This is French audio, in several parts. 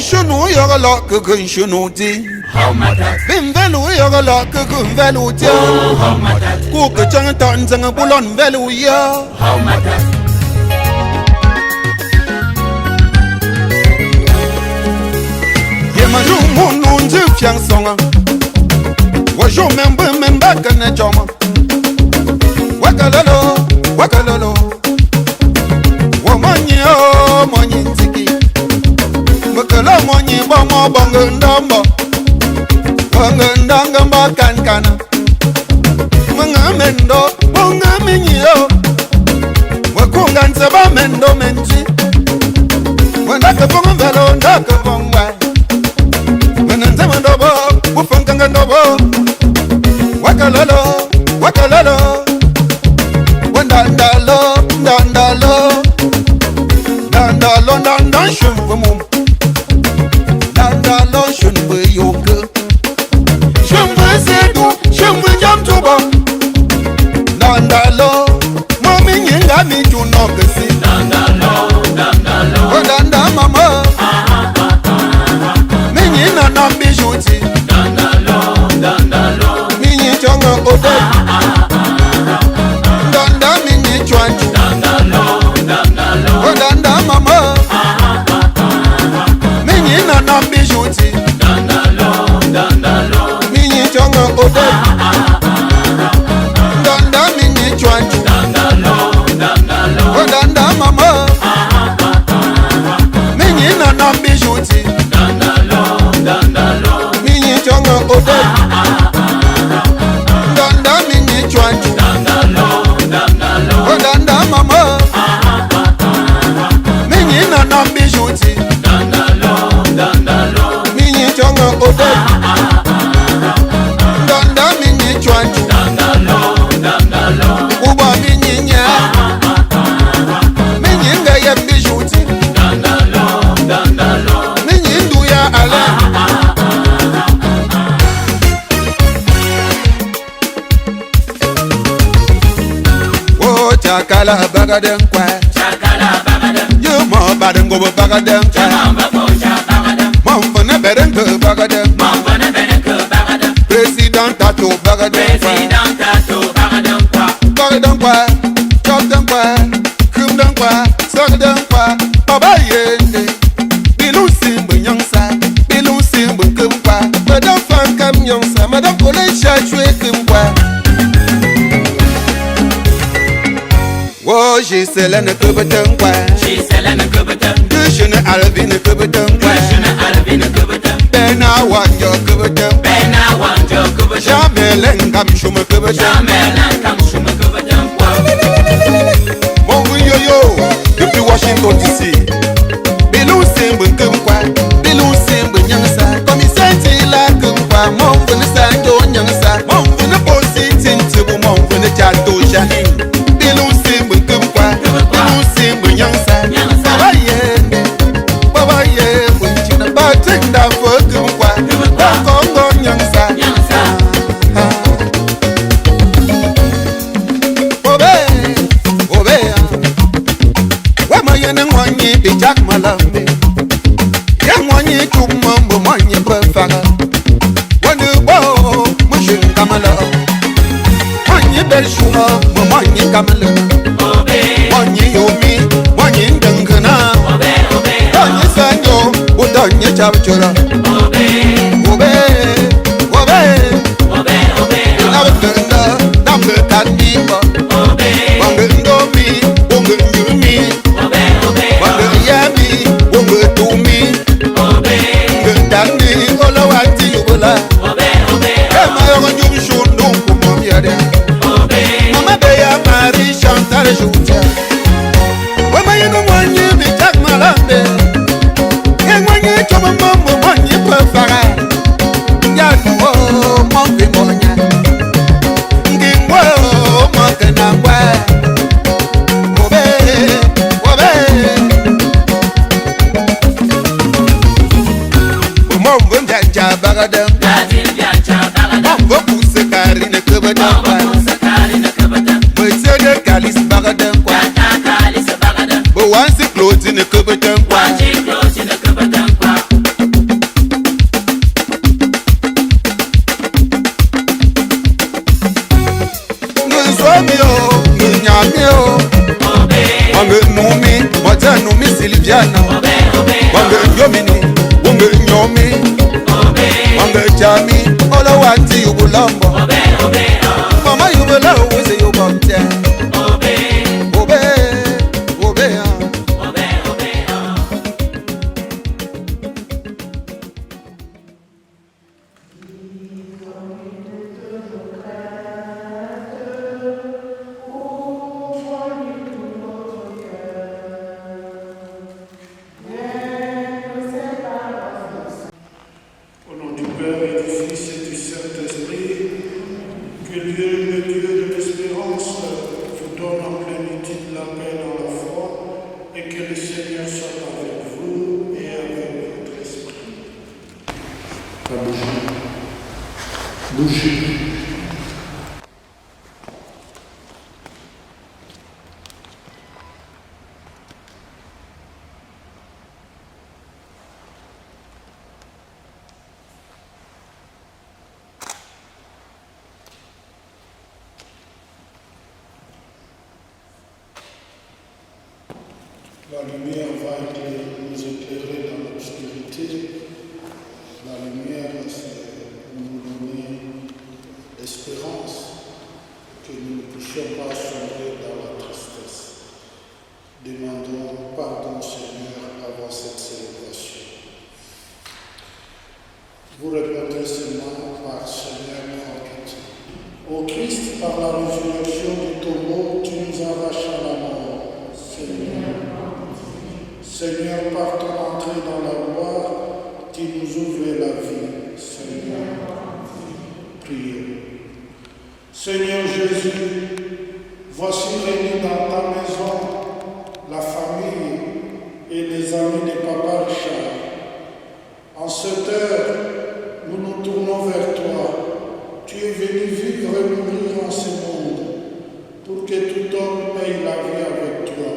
Shunu yogala kukun shunu ti. Bim velu yogala kukun velu ti. Kuku chang tan zang bulon velu ya. Yemanu munu nzi fiang songa. Wajo memba kana joma. Wakalalo, wakalalo. Wamanyi o manyi ntiki. Wakala manyi bama bangandamba. Bangandanga kankana. Mangamendo, mangaminyi o. Wakunganza ba mendo menji. Wandaka bongvelo, ndaka bongwa. Wananzama ndobo, ufanganga ndobo. Wakalalo, wakalalo. Dandalo, dandalo, dandalo, dandalo, shumbu mum. Dandalo, shumbu yoga. Shumbu sedu, shumbu jam tuba. Dandalo, mami nyinga mi juno kesi. Dandalo, dandalo, oh danda mama. Minyi na na bijuti. Dandalo, dandalo, minyi chonga ode. Oh danda mama, minyi na na bijuti. Minyi chonga ode. Danda minyi chwanju. Oh danda mama, minyi na na bijuti. Minyi chonga ode. Danda minyi chwanju. Oh danda mama. Na bijuti minyi chonga ode. Danda minyi chwanju. Uba minyi nya. Minyi nga ya bijuti. Minyi nduya ale. Oh chakala bagaden kwa. Mo badengo bagadem Mamfana bedengo bagadem President tato bagadem Bagadem kwa Chokdem kwa Kumdem kwa Sogdem kwa Baba yende Bilou simbu nyangsa Bilou simbu kumkwa Madame fankam nyangsa Madame kole chachwe kumkwa Oh, she selling a kubatum kwa. She selling a kubatum. Cushion Alvin a kubatum. Cushion Alvin a kubatum. Ben I want your kubatum. Ben I want your kubatum. Jamel come shuma kubatum. Jamel come shuma kubatum. Mongo yo yo, depuis Washington DC. Bilou simbu kumkwa. Bilou simbu nyangsa. Commissaire tila kumkwa. Mongo ne sanjo nyangsa. Mongo ne posi tintibu. Mongo ne chato janin. Jack Malambe, young one you took mumbo money per faga. When you bow, mushing Kamala, money bell sugar, money Kamala, money you me, money Dunkana, money Sanyo, what on your chapter? Obey, number can be, Bungle me, bungle you me. To me, Dandi, Olawati, Ubola, Emma, you should know from here. Mama, they are Marie Chantal Juta. When I know one you be Jack Malambe, and when you come a mumble, one you prefer. Yaku, Monkey Monia, Gimbo, Monkey. Bagadam, Mambo Pusa Karina Kubadam, Mercedes Galis Bagadam, Sylviana, Wange Yomini, Wange Nyomi, Wange Jami, Olawati Ubulamba, Mama Yubela, we say you about 10. La lumière va nous éclairer dans l'obscurité. La lumière, c'est pour nous donner l'espérance que nous ne puissions pas sombrer dans la tristesse. Demandons pardon, Seigneur, avant cette célébration. Vous répondrez seulement par Seigneur, prends pitié. Ô Christ, par la résurrection du tombeau, tu nous arraches à la mort. Seigneur, par ton entrée dans la gloire, tu nous ouvres la vie. Seigneur, priez. Seigneur Jésus, voici réunis dans ta maison la famille et les amis de Papa Richard. En cette heure, nous nous tournons vers toi. Tu es venu vivre et mourir en ce monde pour que tout homme paye la vie avec toi.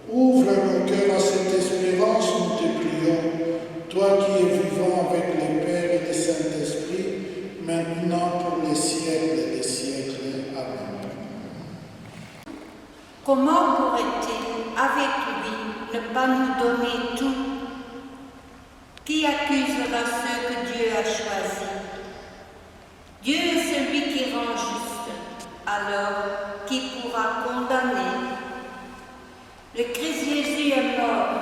Ouvre nos cœurs à cette espérance, nous te prions, toi qui es vivant avec le Père et le Saint-Esprit, maintenant pour les siècles des siècles. Amen. Comment pourrait-il, avec lui, ne pas nous donner tout? Qui accusera ceux que Dieu a choisis? Dieu est celui qui rend juste, alors qui pourra condamner? Le Christ Jésus est mort,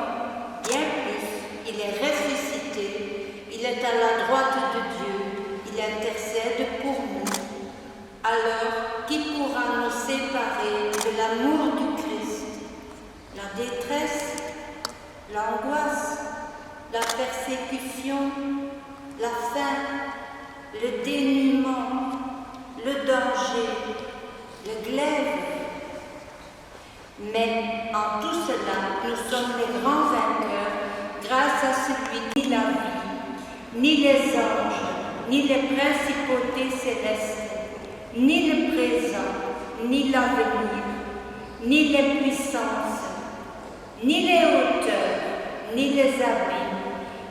bien plus, il est ressuscité, il est à la droite de Dieu, il intercède pour nous. Alors, qui pourra nous séparer de l'amour du Christ? La détresse, l'angoisse, la persécution, la faim, le dénuement, le danger, le glaive. Mais en tout cela, nous sommes les grands vainqueurs grâce à celui qui ni la vie, ni les anges, ni les principautés célestes, ni le présent, ni l'avenir, ni les puissances, ni les hauteurs, ni les abîmes,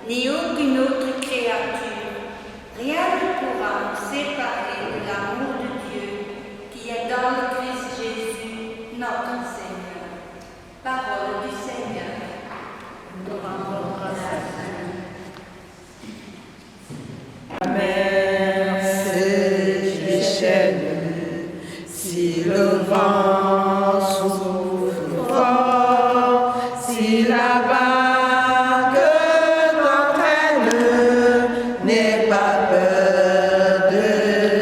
ni aucune autre créature. Rien ne pourra nous séparer de l'amour de Dieu qui est dans le Christ Jésus, notre Seigneur. Parole du Seigneur. Nous rendons grâce à Dieu. La mer se déchaîne, si le vent souffle fort, si la vague t'entraîne, n'aie pas peur de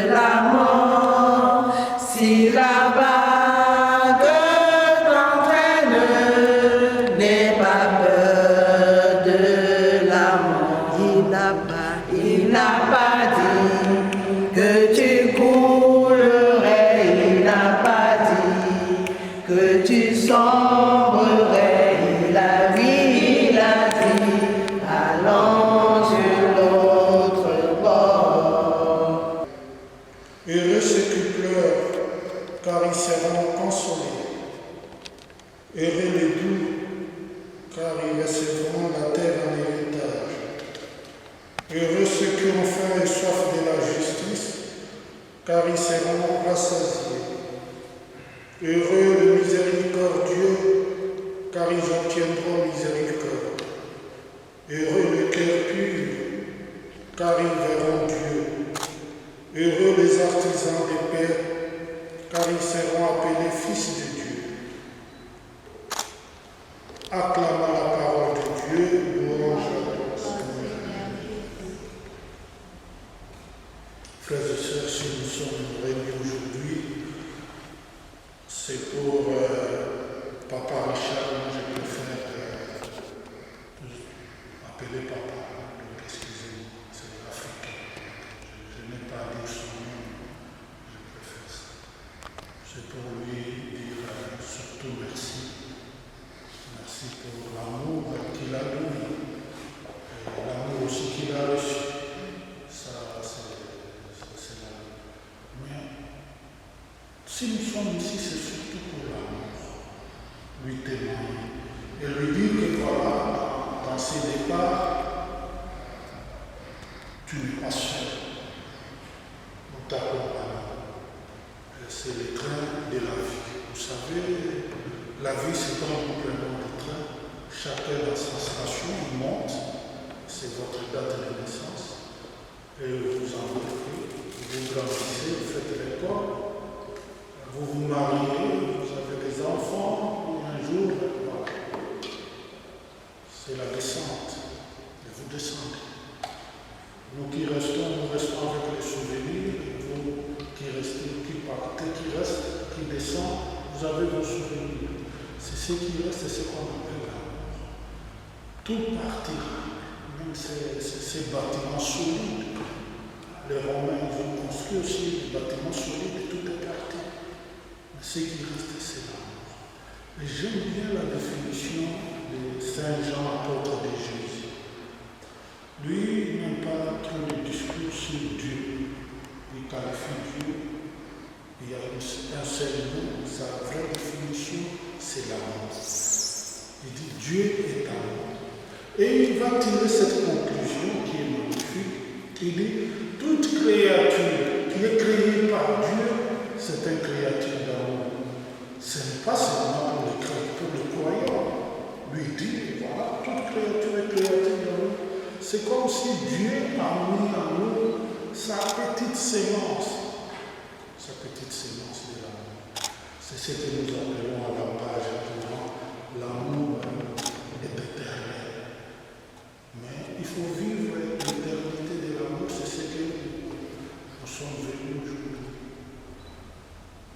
la mort. Si la vague t'entraîne, n'aie pas peur de la mort. Il n'a pas dit que tu coulerais, il n'a pas dit que tu sombrerais. Il a dit, allons sur l'autre bord. Heureux ceux qui pleurent, car ils seront consolés. Heureux les doux, car ils recevront la terre en héritage. Heureux ceux qui ont faim et soif de la justice, car ils seront rassasiés. Heureux les miséricordieux, car ils obtiendront Frères et sœurs, si nous sommes réunis aujourd'hui, c'est pour Papa Richard. Moi, je préfère appeler Papa. Donc, excusez-moi, c'est africain. Je n'ai pas dit son nom, je préfère ça. C'est pour lui dire surtout merci. Merci pour l'amour qu'il a donné et l'amour aussi qu'il a reçu. Ça, c'est l'amour. Mais si nous sommes ici, c'est surtout pour l'amour. Lui témoigner et lui dire que voilà, dans ses départs, tu n'es pas seul. Nous t'accompagnons. C'est le train de la vie. Vous savez, la vie, c'est quand nous prenons le train. Chacun dans sa station, il monte. C'est votre date de naissance. Et vous entrez, vous grandissez, vous faites l'école. Vous vous mariez, vous avez des enfants, et un jour, voilà. C'est la descente. Et vous descendez. Nous qui restons, nous restons avec les souvenirs. Vous qui restez, qui partez, qui restent, qui descendent, vous avez vos souvenirs. C'est ce qui reste, c'est ce qu'on appelle l'amour. Tout partira. Même ces bâtiments solides. Les Romains, ils ont construit aussi des bâtiments solides, tout est parti. Mais ce qui reste, c'est l'amour. Et j'aime bien la définition de Saint Jean, apôtre de Jésus. Lui, il n'aime pas trop de discours sur Dieu. Il qualifie Dieu. Il y a un seul mot, sa vraie définition, c'est l'amour. Il dit Dieu est amour. Et il va tirer cette conclusion qui est magnifique. Il dit toute créature qui est créée par Dieu, c'est une créature d'amour. Ce n'est pas seulement pour les croyants. Lui dit, voilà, toute créature est créature d'amour. C'est comme si Dieu a mis en nous sa petite sémence. Sa petite sémence de l'amour. C'est ce que nous appelons à la page actuellement l'amour est éternel. Mais il faut vivre l'éternité de l'amour, c'est ce que nous sommes venus aujourd'hui.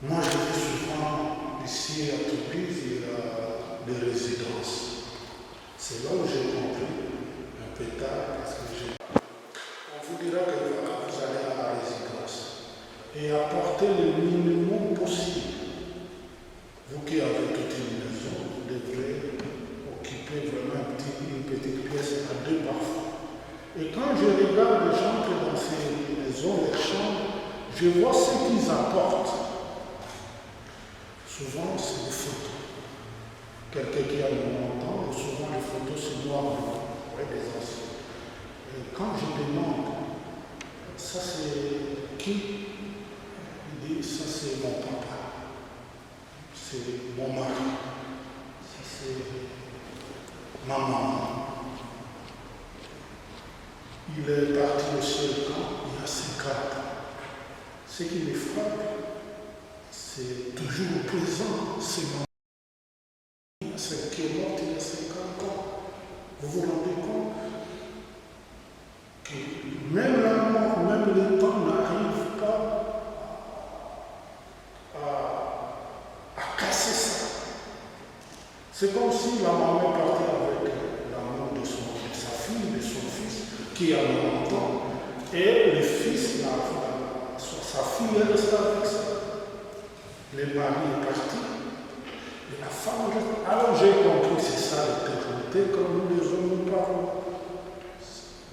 Moi, je dis souvent, ici à Toulouse, il y a des résidences. C'est là où j'ai compris, un peu tard, parce que on vous dira que voilà, vous allez à la résidence et apporter le minimum possible. Vous qui avez toute une maison, vous devrez occuper vraiment une petite pièce à deux parfois. Et quand je regarde les gens qui dans ces maisons, les chambres, je vois ce qu'ils apportent. Souvent, c'est des photos. Quelqu'un qui a le montant, et souvent les photos, c'est noir, des anciens. Et quand je demande, ça c'est qui? Il dit, ça c'est mon papa. C'est mon mari, ça c'est ma maman. Il est parti au ciel quand il y a 50 ans. Ce qui me frappe, c'est toujours présent, c'est mon mari. C'est qui est mort il y a 50 ans. Vous vous rendez compte que même la mort, même le temps n'arrive pas à casser ça. C'est comme si la maman partait avec l'amour de sa fille, de son fils, qui a 90 ans, et le fils, sa fille, elle reste avec ça. Le mari est parti, et la femme reste. Alors j'ai compris que c'est ça l'éternité, comme nous les hommes nous parlons.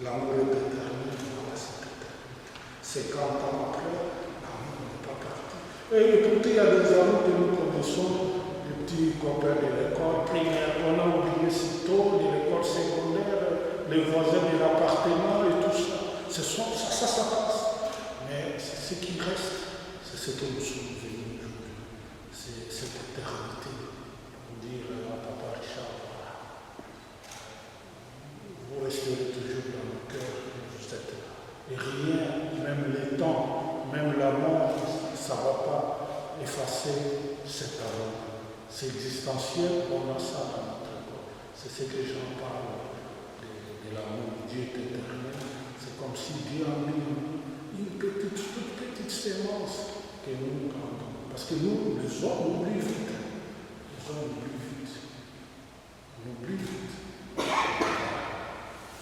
L'amour est éternel, voilà, c'est éternel. 50 ans après, l'amour n'est pas parti. Et écoutez, il y a des amis que nous connaissons, des petits copains de l'école primaire, on a oublié si tôt, de l'école secondaire, les voisins de l'appartement et tout ça. Ça passe. Mais c'est ce qui reste, c'est ce que nous sommes venus aujourd'hui. C'est cette éternité. Pour dire à Papa Richard, vous resterez toujours dans le cœur. Et rien, même les temps, même la mort, ça ne va pas effacer cet amour. C'est existentiel, on a ça dans notre corps. C'est ce que j'en parle de l'amour. Dieu est éternel. C'est comme si Dieu a mis une petite sémences que nous prendons. Parce que nous, les hommes, on oublie vite. Les hommes oublient vite. On oublie vite.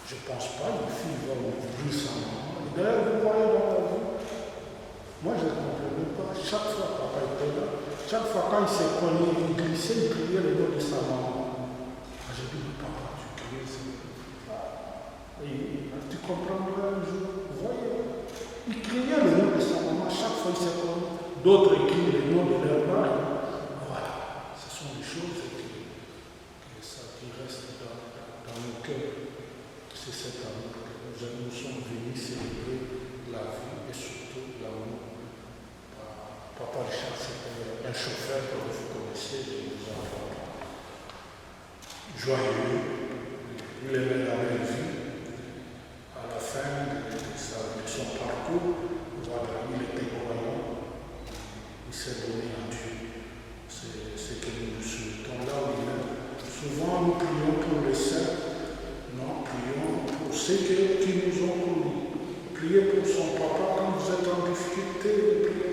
Je ne pense pas une fille va oublier sa maman. Et d'ailleurs, vous voyez dans la vie, moi je ne comprenais pas. Chaque fois papa était là, chaque fois quand il s'est cogné, il glissait, il criait le nom de sa maman. J'ai dit, mais papa, tu criais ça. Et tu comprendras un jour. Vous voyez, il criait le nom de sa maman, chaque fois il s'est cogné. D'autres écrivent le nom de leur mère. Voilà, ce sont des choses qui restent dans nos cœurs. C'est cet amour que nous sommes venus célébrer la vie et surtout l'amour. Papa Richard, c'était un chauffeur que vous connaissez, de nos enfants. Joyeux, il aimait la belle vie. À la fin de son parcours, voilà, il était croyant, il s'est donné à Dieu. C'est ce que nous nous souhaitons là où il est. Souvent, nous prions pour les saints. Non, prions pour ceux qui nous ont connus. Priez pour son papa quand vous êtes en difficulté. Priez.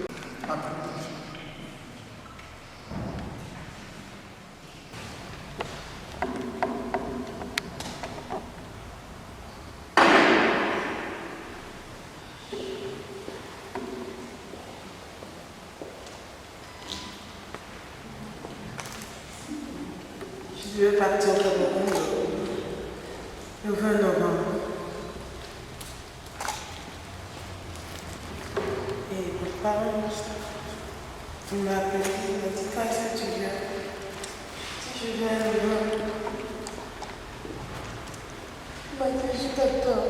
Je vais partir de Burundi le 20 novembre. Et mes parents, il m'a appelé, il m'a dit, quand est-ce que tu viens? Si je viens le 20, il m'a dit, je t'attends.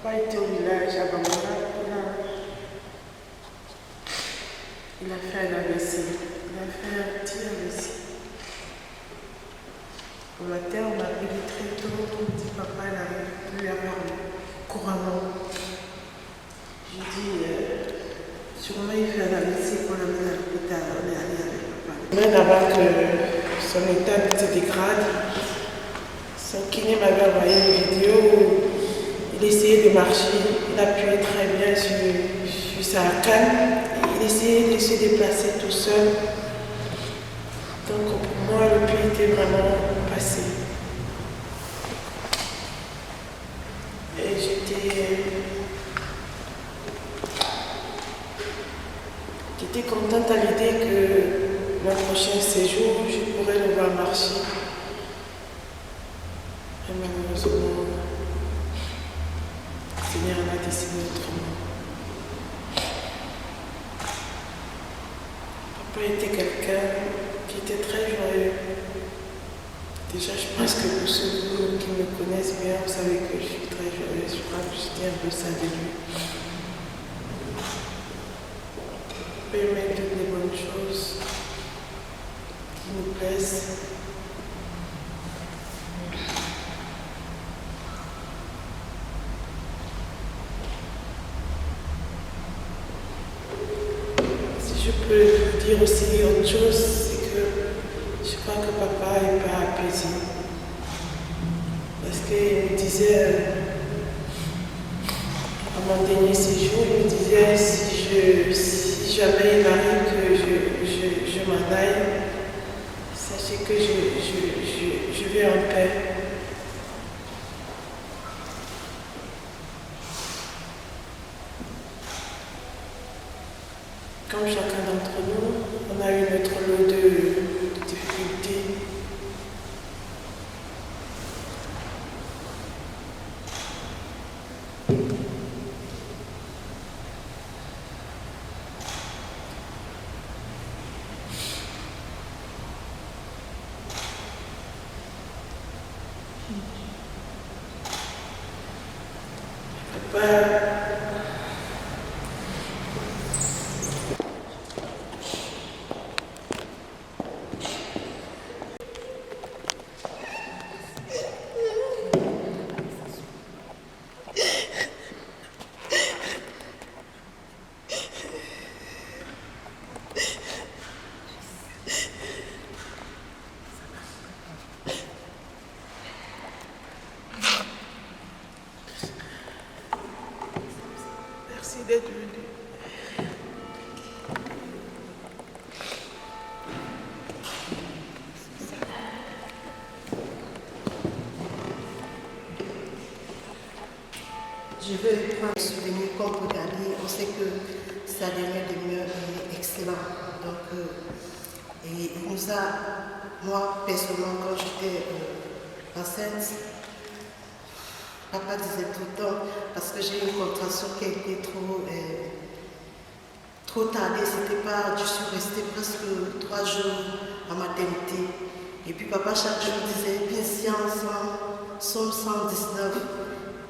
Papa était au village à Bamana, il a fait un AVC, il a fait un petit AVC. Au matin, on m'a appelé très tôt, on me dit papa n'arrive plus à parler couramment. J'ai dit, sûrement il fait un AVC qu'on l'amène à l'hôpital, on est allé avec papa. Même avant que son état se dégrade, son kiné m'avait envoyé une vidéo où il essayait de marcher, il appuyait très bien sur sa canne, il essayait de se déplacer tout seul. Donc pour moi, le puits était vraiment passé. Et j'étais contente à l'idée que mon prochain séjour, je pourrais le voir marcher. Et malheureusement, le Seigneur en a décidé autrement. Papa était quelqu'un qui était très joyeux. Déjà, je pense que pour ceux qui me connaissent bien, vous savez que je suis très joyeuse. Je crois que je dis un peu ça de lui. Papa aimait toutes les bonnes choses qui nous plaisent. Je peux vous dire aussi autre chose, c'est que je crois que papa n'est pas apaisé. Parce qu'il me disait, à mon dernier séjour, il me disait si jamais il arrive que je m'en aille, sachez que je vais en paix. Comme chacun d'entre nous, on a eu notre lot de difficultés. d'être venu. Je veux prendre un souvenir qu'on peut garder. On sait que sa dernière demeure est excellente. Donc, et il nous a, moi personnellement, quand j'étais enceinte, papa disait tout le temps, parce que j'ai eu une contraction qui a été trop tardée, c'était pas, je suis restée presque 3 jours en maternité. Et puis papa chaque jour disait, bien science, somme 119.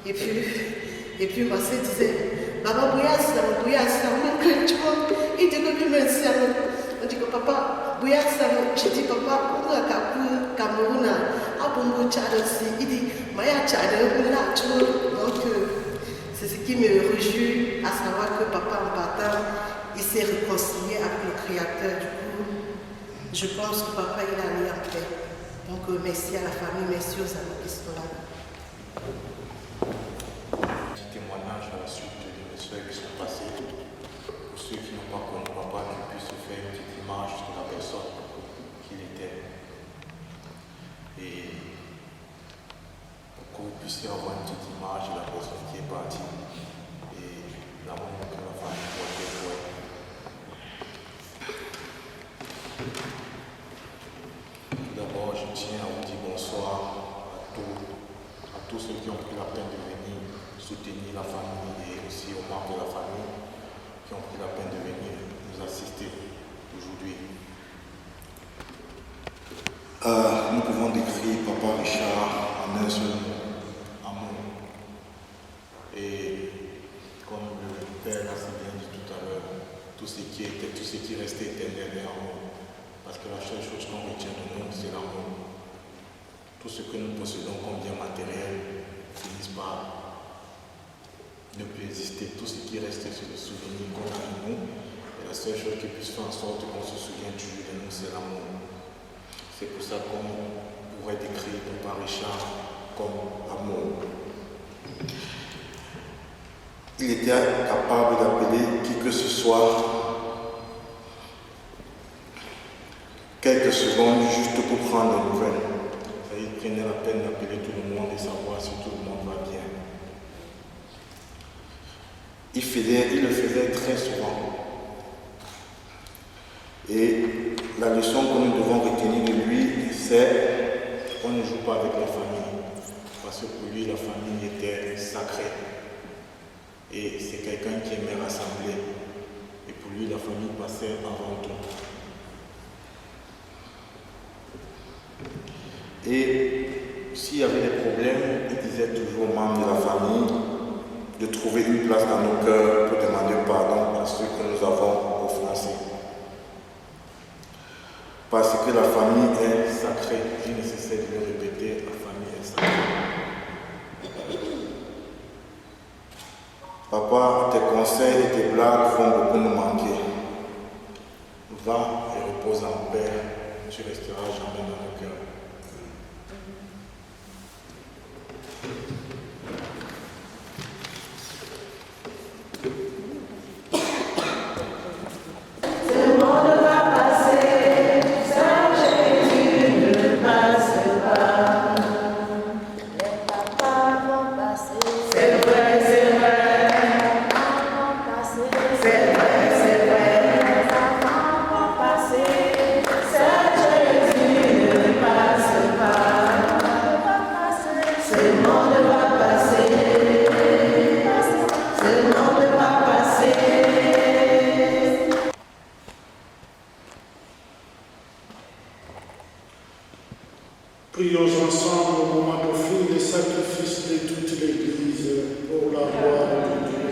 Et puis ma sœur disait, Baba Bouyassa, même que tu vois, il dit que lui merci à nous. On dit que papa, Bouyassa, je dis papa, on a Cameroun, à Bongo Tchad aussi. Il dit, Maya Tchad, là, tu vois. Donc c'est ce qui me réjouit à savoir que papa en partant, il s'est réconcilié avec le Créateur. Du coup, je pense que papa il a allé en paix. Donc merci à la famille, merci aux amis qui sont là. Témoignage à la suite des soeurs qui sont passées, pour ceux qui n'ont pas connu papa, qui puissent se faire une petite image de la personne qu'il était. Et pour que vous puissiez avoir une petite image de la personne qui est partie et l'amour que la famille portait pour elle. Tout d'abord, je tiens à vous dire bonsoir à tous ceux qui ont pris la peine de venir soutenir la famille et aussi aux membres de la famille qui ont pris la peine de venir nous assister aujourd'hui. Nous pouvons décrire Papa Richard en un seul mot, amour. Et comme le Père l'a si bien dit tout à l'heure, tout ce qui restait éternel est amour. Parce que la seule chose qu'on retient de nous, c'est l'amour. Tout ce que nous possédons comme bien matériel finit par ne plus exister. Tout ce qui reste, c'est le souvenir qu'on a de nous. Et la seule chose qui puisse faire en sorte qu'on se souvienne toujours de nous, c'est l'amour. C'est pour ça qu'on pourrait décrire Papa Richard comme amour. Il était capable d'appeler qui que ce soit quelques secondes juste pour prendre des nouvelles. Il prenait la peine d'appeler tout le monde et savoir si tout le monde va bien. Il le faisait très souvent. Et la leçon que nous devons retenir de lui, c'est qu'on ne joue pas avec la famille. Parce que pour lui, la famille était sacrée. Et c'est quelqu'un qui aimait rassembler. Et pour lui, la famille passait avant tout. Et s'il y avait des problèmes, il disait toujours aux membres de la famille de trouver une place dans nos cœurs pour demander pardon à ceux que nous avons offensés. Parce que la famille est sacrée. Il est nécessaire de le répéter, la famille est sacrée. Papa, tes conseils et tes blagues vont beaucoup nous manquer. Va et repose en paix. Tu resteras jamais dans nos cœurs. Prions ensemble au moment d'offrir les sacrifices de toute l'Église pour la gloire de Dieu.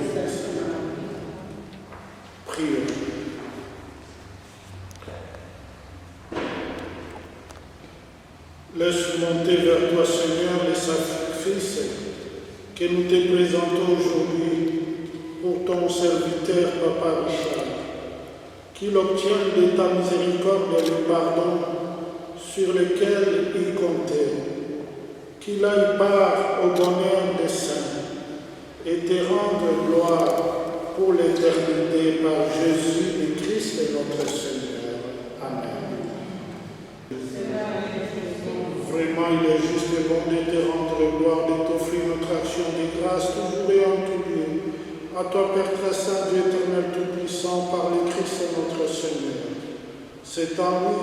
Prions. Laisse monter vers toi, Seigneur, les sacrifices que nous te présentons aujourd'hui pour ton serviteur, Papa Richard, qu'il obtienne de ta miséricorde le pardon sur lequel il comptait, qu'il aille part au bonheur des saints et te rende gloire pour l'éternité par Jésus le Christ et notre Seigneur. Amen. Vraiment, il est juste et bon de te rendre gloire, de t'offrir notre action de grâce, toujours et en tout lieu. À toi, Père très saint, Dieu éternel tout-puissant, par le Christ et notre Seigneur. C'est en lui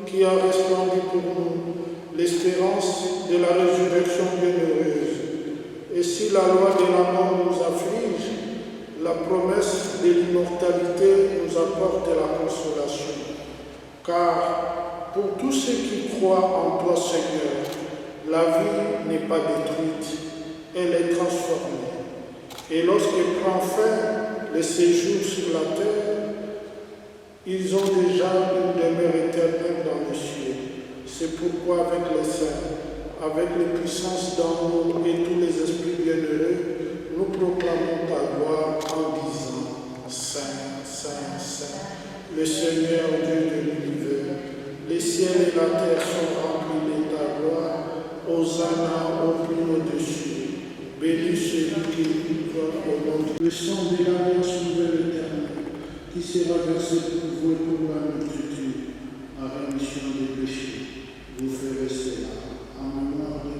qui a resplendi pour nous l'espérance de la résurrection bienheureuse. Et si la loi de la mort nous afflige, la promesse de l'immortalité nous apporte la consolation. Car pour tous ceux qui croient en toi, Seigneur, la vie n'est pas détruite, elle est transformée. Et lorsqu'il prend fin le séjour sur la terre, ils ont déjà une demeure éternelle dans les cieux. C'est pourquoi avec les saints, avec les puissances d'en haut et tous les esprits bienheureux, nous proclamons ta gloire en disant: Saint, Saint, Saint, le Seigneur Dieu de l'univers, les ciels et la terre sont remplis de ta gloire. Hosanna au plus au-dessus. Béni celui qui vivra au nom de le sang de l'alliance nouvelle éternelle, qui sera versé pour vous et pour la multitude, en rémission des péchés. Vous ferez cela en mémoire de moi.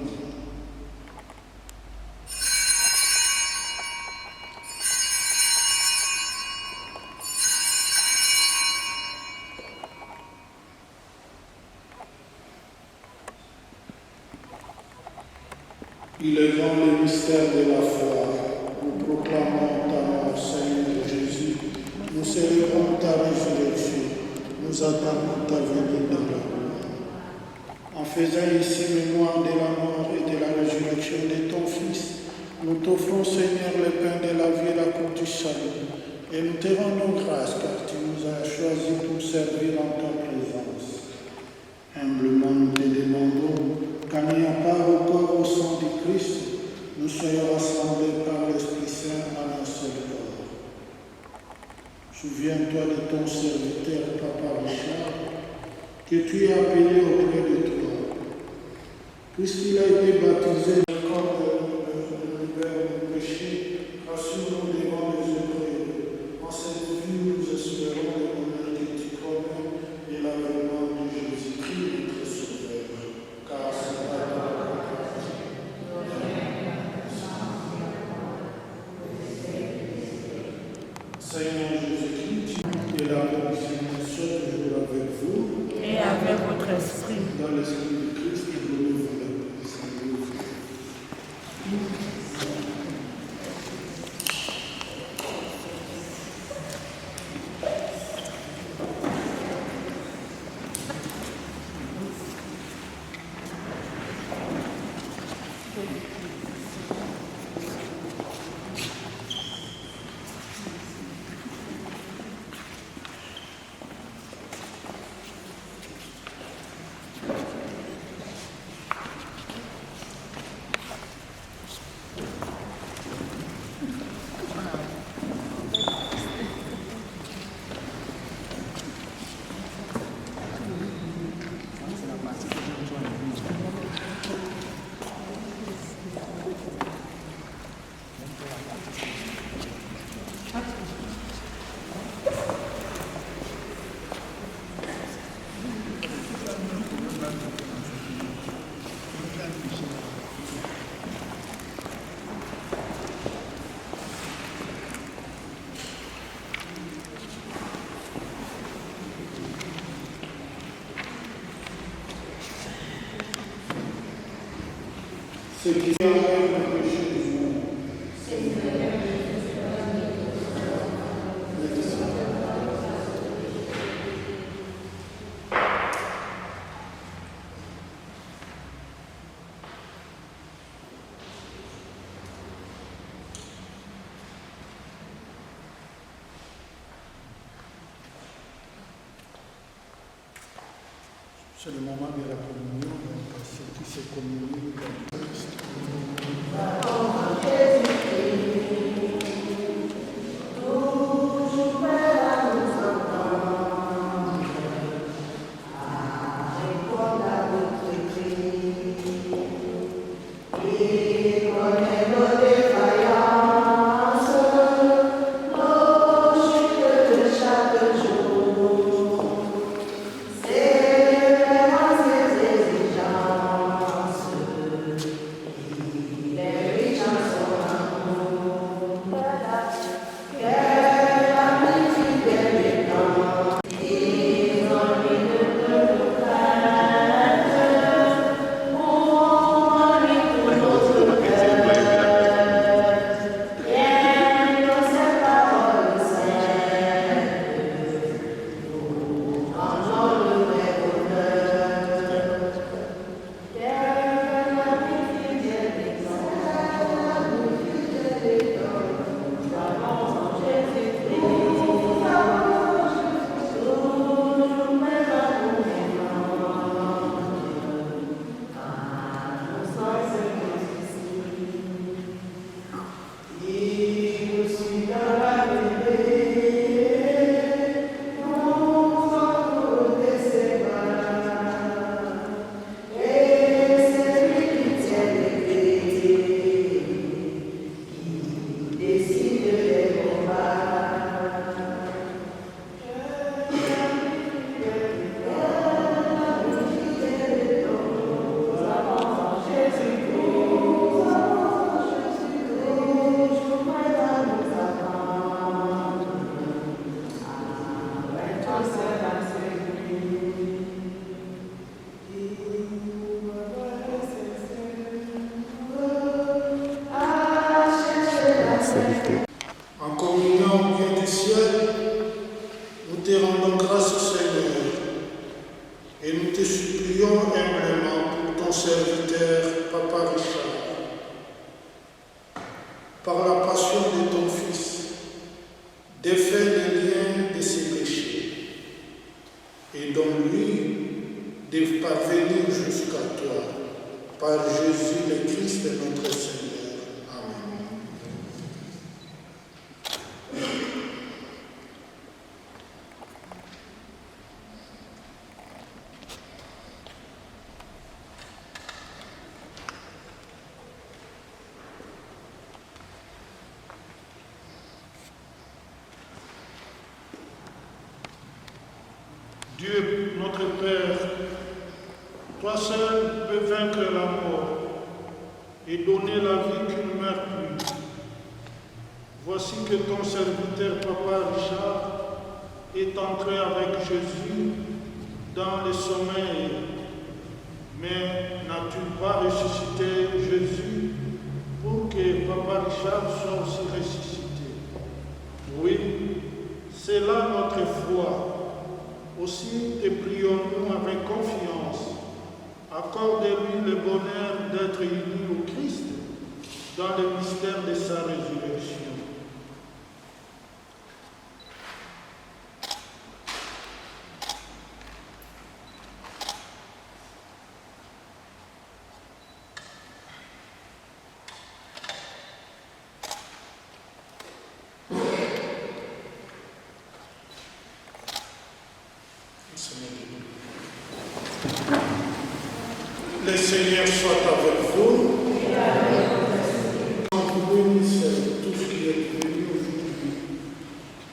Il est grand le mystère de la foi. Nous proclamons ta mort, Seigneur Jésus. Nous célébrons ta résurrection. Nous attendons ta venue dans la gloire. En faisant ici mémoire de la mort et de la résurrection de ton Fils, nous t'offrons, Seigneur, le pain de la vie et la coupe du salut. Et nous te rendons grâce car tu nous as choisis pour servir en ta présence. Humblement, nous te demandons qu'en ayant part au corps au sang du Christ, nous soyons rassemblés par l'Esprit Saint en un seul corps. Souviens-toi de ton serviteur, Papa Richard, que tu es appelé auprès de toi. Puisqu'il a été baptisé dans le corps de libère nos péchés, rassure-nous devant les épreuves. En cette vie, nous espérons le bonheur que tu promets et l'avènement de Jésus-Christ, notre Sauveur. Car c'est à toi. Seigneur Jésus-Christ, que la bénédiction soit toujours avec vous Et avec votre esprit. dans l'esprit de Christ, donnez-vous la paix. Salut. Ce qui enlève le péché du monde. C'est le moment de la communion, donc ceux qui se communient dans le Christ. Amen. prions humblement pour ton serviteur, Papa Richard. Par la passion de ton Fils, défais les liens de ses péchés et donne-lui de parvenir jusqu'à toi, par Jésus le Christ notre Seigneur. Amen. Dieu, notre Père, toi seul peux vaincre la mort et donner la vie qui ne meurt plus. Voici que ton serviteur, Papa Richard, est entré avec Jésus dans le sommeil. Mais n'as-tu pas ressuscité Jésus pour que Papa Richard soit aussi ressuscité? Oui, c'est là notre foi. Aussi te prions-nous avec confiance. Accorde-lui le bonheur d'être uni au Christ dans le mystère de sa résurrection. Le Seigneur soit avec vous. Vous bénissez tout ce qui est venu aujourd'hui,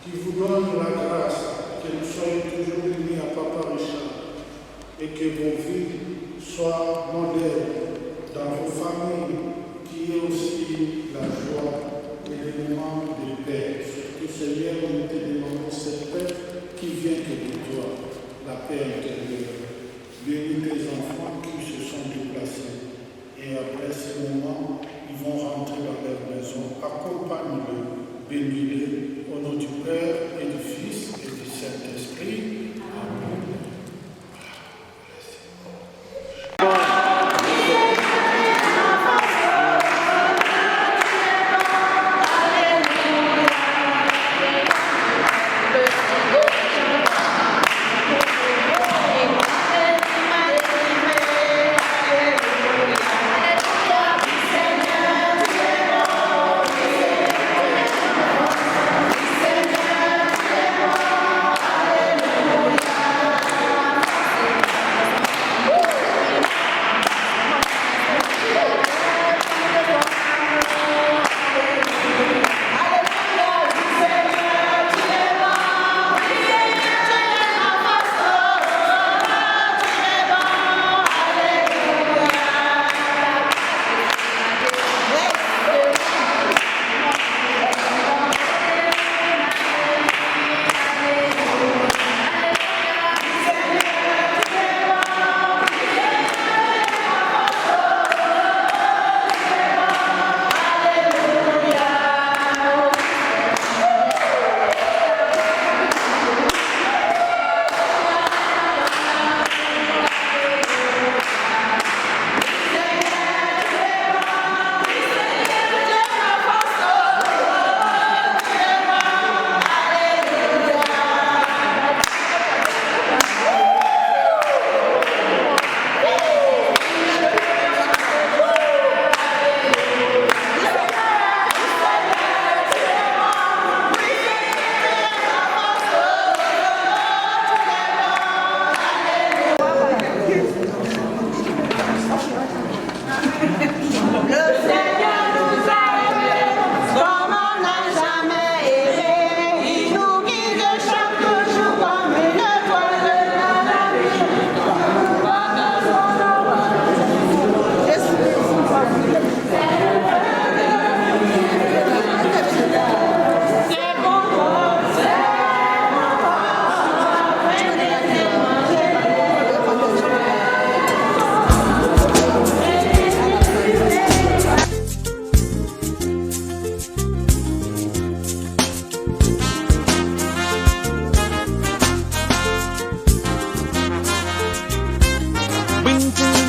qui vous donne la grâce que nous soyons toujours unis à Papa Richard et que vos vies soient modèles dans vos familles, qui est aussi la joie et les moments de paix. Surtout Seigneur, nous te demandons cette paix qui vient de toi, la paix intérieure. Bénis tes enfants qui se sont déplacés. Et après ce moment, ils vont rentrer dans leur maison. Accompagne-les, bénis-les, au nom du Père et du Fils et du Saint-Esprit. Amen.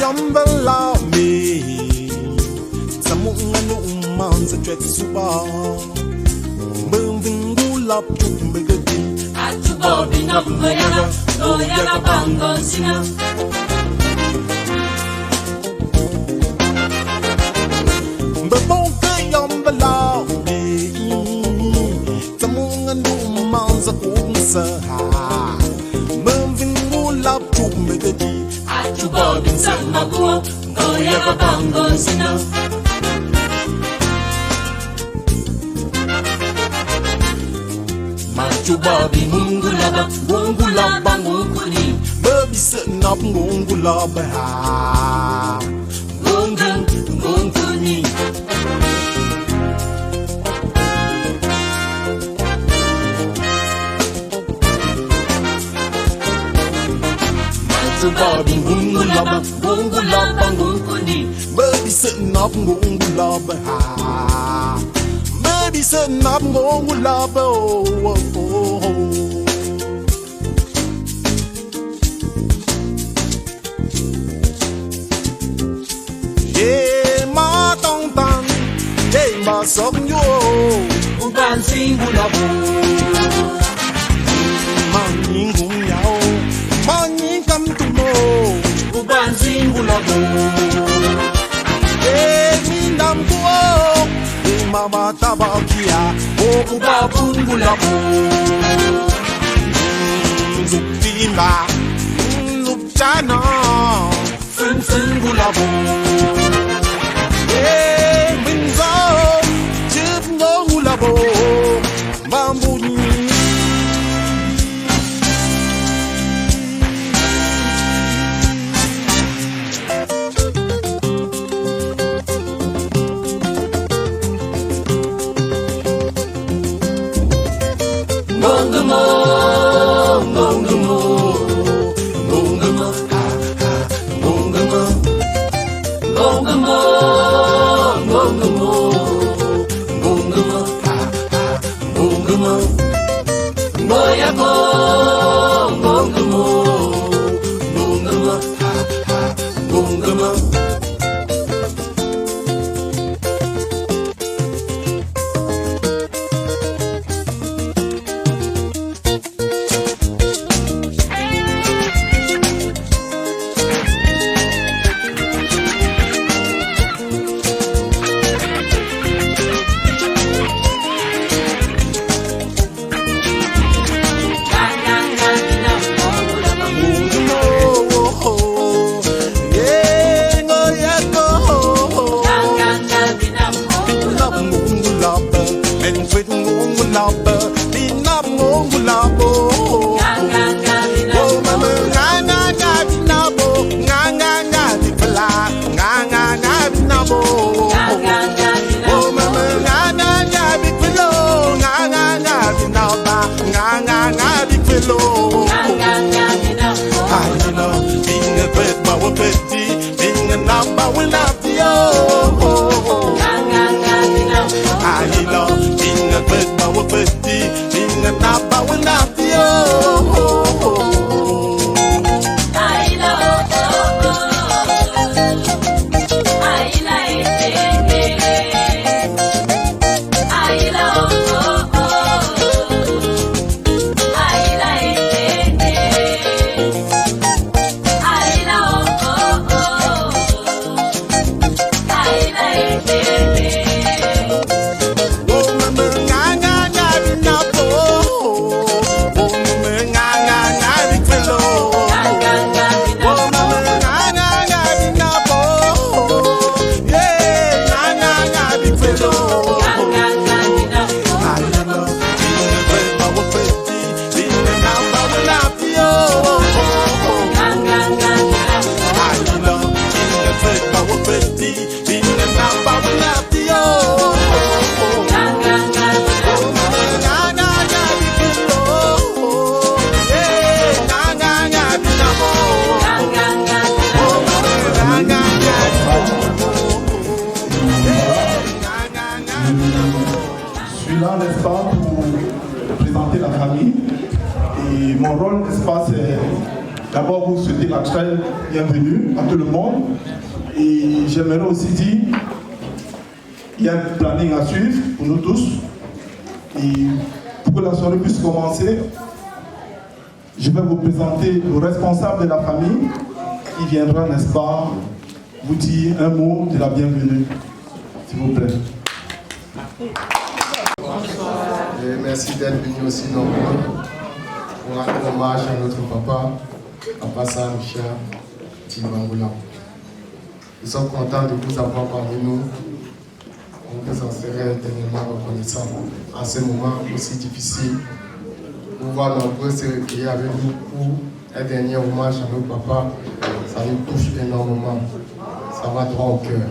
yambala me Samunga no manza dret suba Moving gulap chumbegati Atubo binambo yaga no yaga bango sina Mbonga yambala me Samunga no manza kumsa Moving gulap chumbegati Atubo binambo no yaga bango sina Machubabi mungulaba ngukuni Baby setting up ngulaba ngukuni Machubabi mungulaba ngukuni Baby setting up ngulaba Baby setting up ngulaba Yeah, ma tong tang, yeah, ma song yo, Uban singulabo Manging kung yao, manging kam tumo, Uban singulabo yeah, minam ko, mama tabakia, oh, Uba bungulabo Zupima, Zupchana, Singulabo yeah, Winzo, Chip no Gulabo, Bamboo. Mon rôle, n'est-ce pas, c'est d'abord vous souhaiter la très bienvenue à tout le monde. Et j'aimerais aussi dire, il y a un planning à suivre pour nous tous. Et pour que la soirée puisse commencer, je vais vous présenter le responsable de la famille qui viendra, n'est-ce pas, vous dire un mot de la bienvenue, s'il vous plaît. Et merci d'être venu aussi nombreux pour rendre hommage à notre papa, Papa Sarr Richard Timbangoula. Nous sommes contents de vous avoir parmi nous. On vous en serait éternellement reconnaissants en ce moment aussi difficile. Vous voir nombreux se recueillir avec nous pour un dernier hommage à nos papas, ça nous touche énormément. Ça va droit au cœur.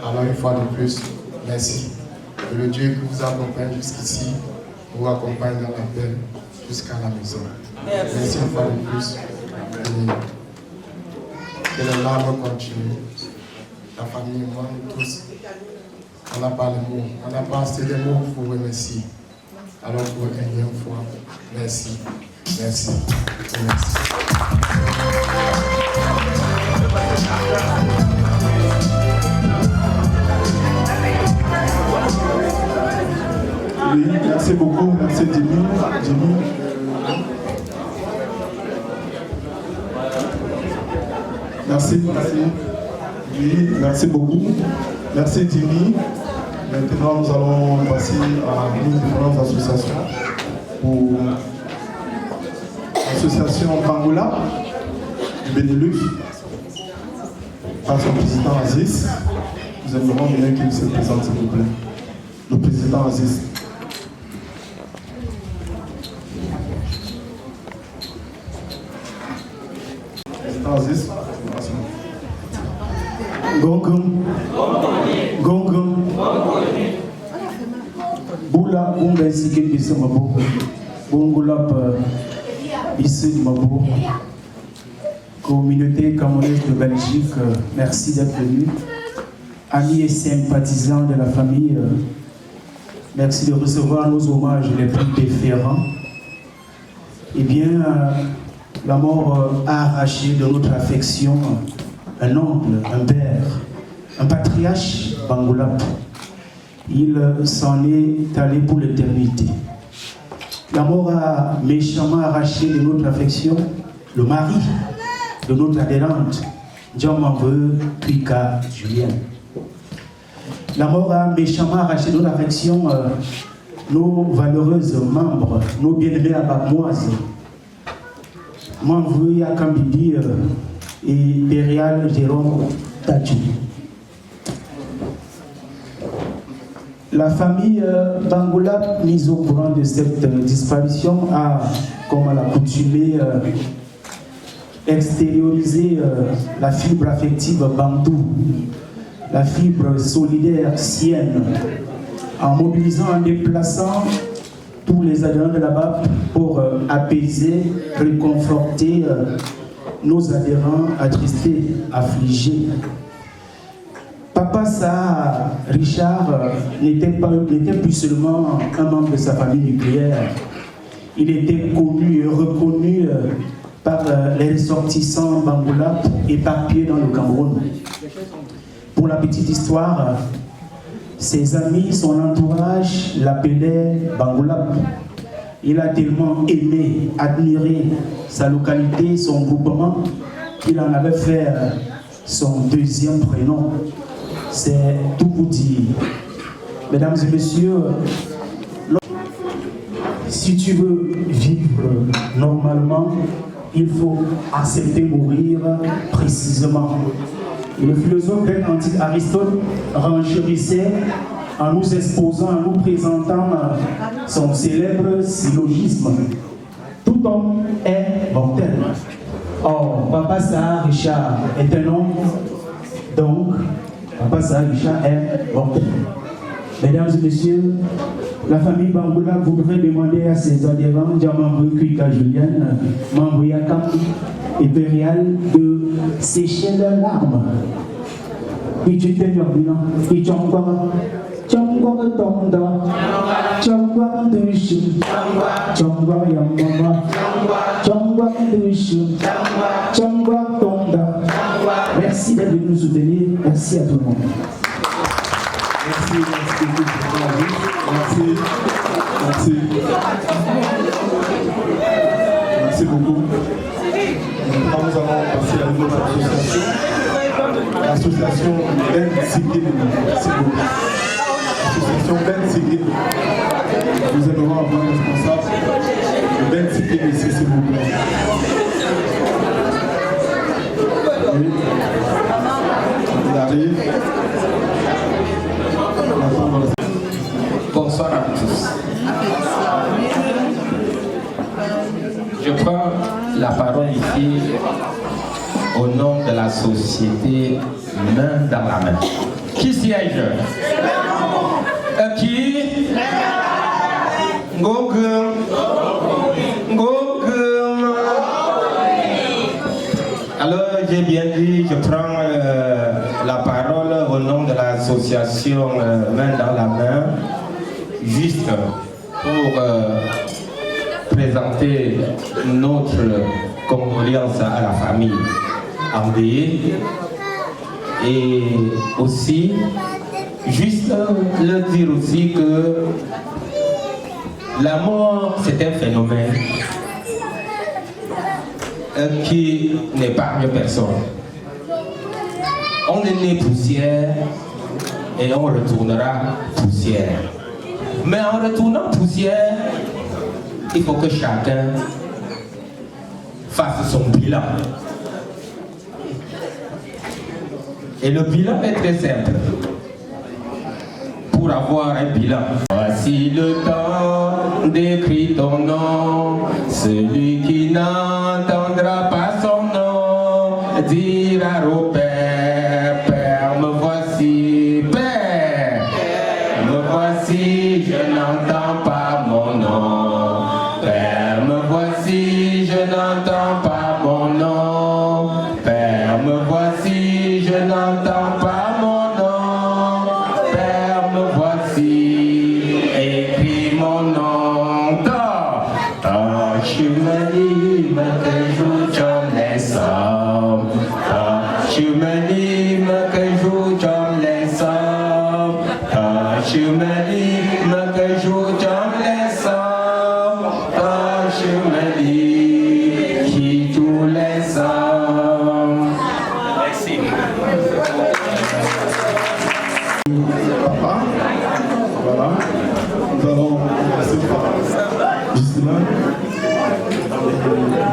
Alors une fois de plus, merci. Que le Dieu qui vous accompagne jusqu'ici vous accompagne dans l'appel jusqu'à la maison. Merci une fois de plus. Et que les larmes continuent. La famille, moi, nous tous. On n'a pas les mots. On n'a pas assez de mots pour vous remercier. Alors pour une énième fois, merci. Merci. Merci. Oui, merci beaucoup, merci Jimmy. Merci. Oui, merci beaucoup. Merci Jimmy. Maintenant, nous allons passer à une différentes associations. Pour l'association Bangoula du Benelux, par son président Aziz. Nous aimerons bien qu'il se présente, s'il vous plaît. Le président Aziz. Président Aziz. Gongum. Boula Bunga Sike Bissou Mabo. Bongulap Bissou Mabo. Communauté camerounaise de Belgique, merci d'être venu. Amis et sympathisants de la famille, merci de recevoir nos hommages les plus déférents. Eh bien, la mort a arraché de notre affection un oncle, un père, un patriarche Bangoulap. Il s'en est allé pour l'éternité. La mort a méchamment arraché de notre affection le mari de notre adhérente, Djamambeu Kwika Julien. La mort a méchamment arraché de notre affection nos valeureuses membres, nos bien-aimés abamoises, Mamveu Yakambibi et Bérial Jérôme Tadjou. La famille Bangoulap, mise au courant de cette disparition, a, comme à l'accoutumée, extériorisé la fibre affective bandou, la fibre solidaire sienne, en mobilisant, en déplaçant tous les adhérents de la BAP pour apaiser, réconforter nos adhérents attristés, affligés. Papa Sarr Richard n'était plus seulement un membre de sa famille nucléaire. Il était connu et reconnu par les ressortissants Bangoulap éparpillés dans le Cameroun. Pour la petite histoire, ses amis, son entourage l'appelaient Bangoulap. Il a tellement aimé, admiré sa localité, son groupement, qu'il en avait fait son deuxième prénom. C'est tout vous dire. Mesdames et messieurs, si tu veux vivre normalement, il faut accepter mourir précisément. Le philosophe grec antique Aristote renchérissait en nous exposant, en nous présentant son célèbre syllogisme. Tout homme est mortel. Or, Papa Sarr Richard est un homme, donc Papa Sarr Richard est mortel. Mesdames et messieurs, la famille Bangoula voudrait demander à ses adhérents, Djamambeu Kwika Julien, Mamveu Yakam et Bérial, de sécher leurs larmes. Et tu t'es perdu, non? Et tu en Chongwa Tonda, Chongwa Dushu, Chongwa Yamama, Chongwa Dushu, Chongwa Tonda. Merci d'être venu nous soutenir. Merci à tout le monde. Merci beaucoup. Maintenant, nous allons passer à une autre association. L'association Ben Sigil, s'il vous plaît. L'association Ben Sigil. Nous aimerons avoir un responsable de Ben Sigil ici, s'il vous plaît. Oui. Il arrive. Bonsoir à tous. Je prends la parole ici au nom de la société Main dans la main. Qui siège? Qui? Ngogum. Ngogum. Alors, j'ai bien dit, je prends la parole au nom de l'association Main dans la main, juste pour présenter notre condoléance à la famille endeuillée et aussi juste leur dire aussi que la mort c'est un phénomène qui n'épargne personne. On est né poussière et on retournera poussière. Mais en retournant poussière, il faut que chacun fasse son bilan. Et le bilan est très simple. Pour avoir un bilan. Voici le temps d'écrire ton nom. Celui qui n'entendra pas son nom dira au Père, Père, me voici, Père, me voici, je n'entends pas mon nom. Père, me voici, je n'entends pas mon nom. Père, me voici, je n'entends pas mon nom. Père, me voici, écris mon nom. Je me dis, que joue John les sommes. Je me dis, que joue John les sommes. Je me dis, que joue John les sommes. Je me dis, qui tous les hommes. Merci. Papa, voilà. Nous allons commencer par Gisela.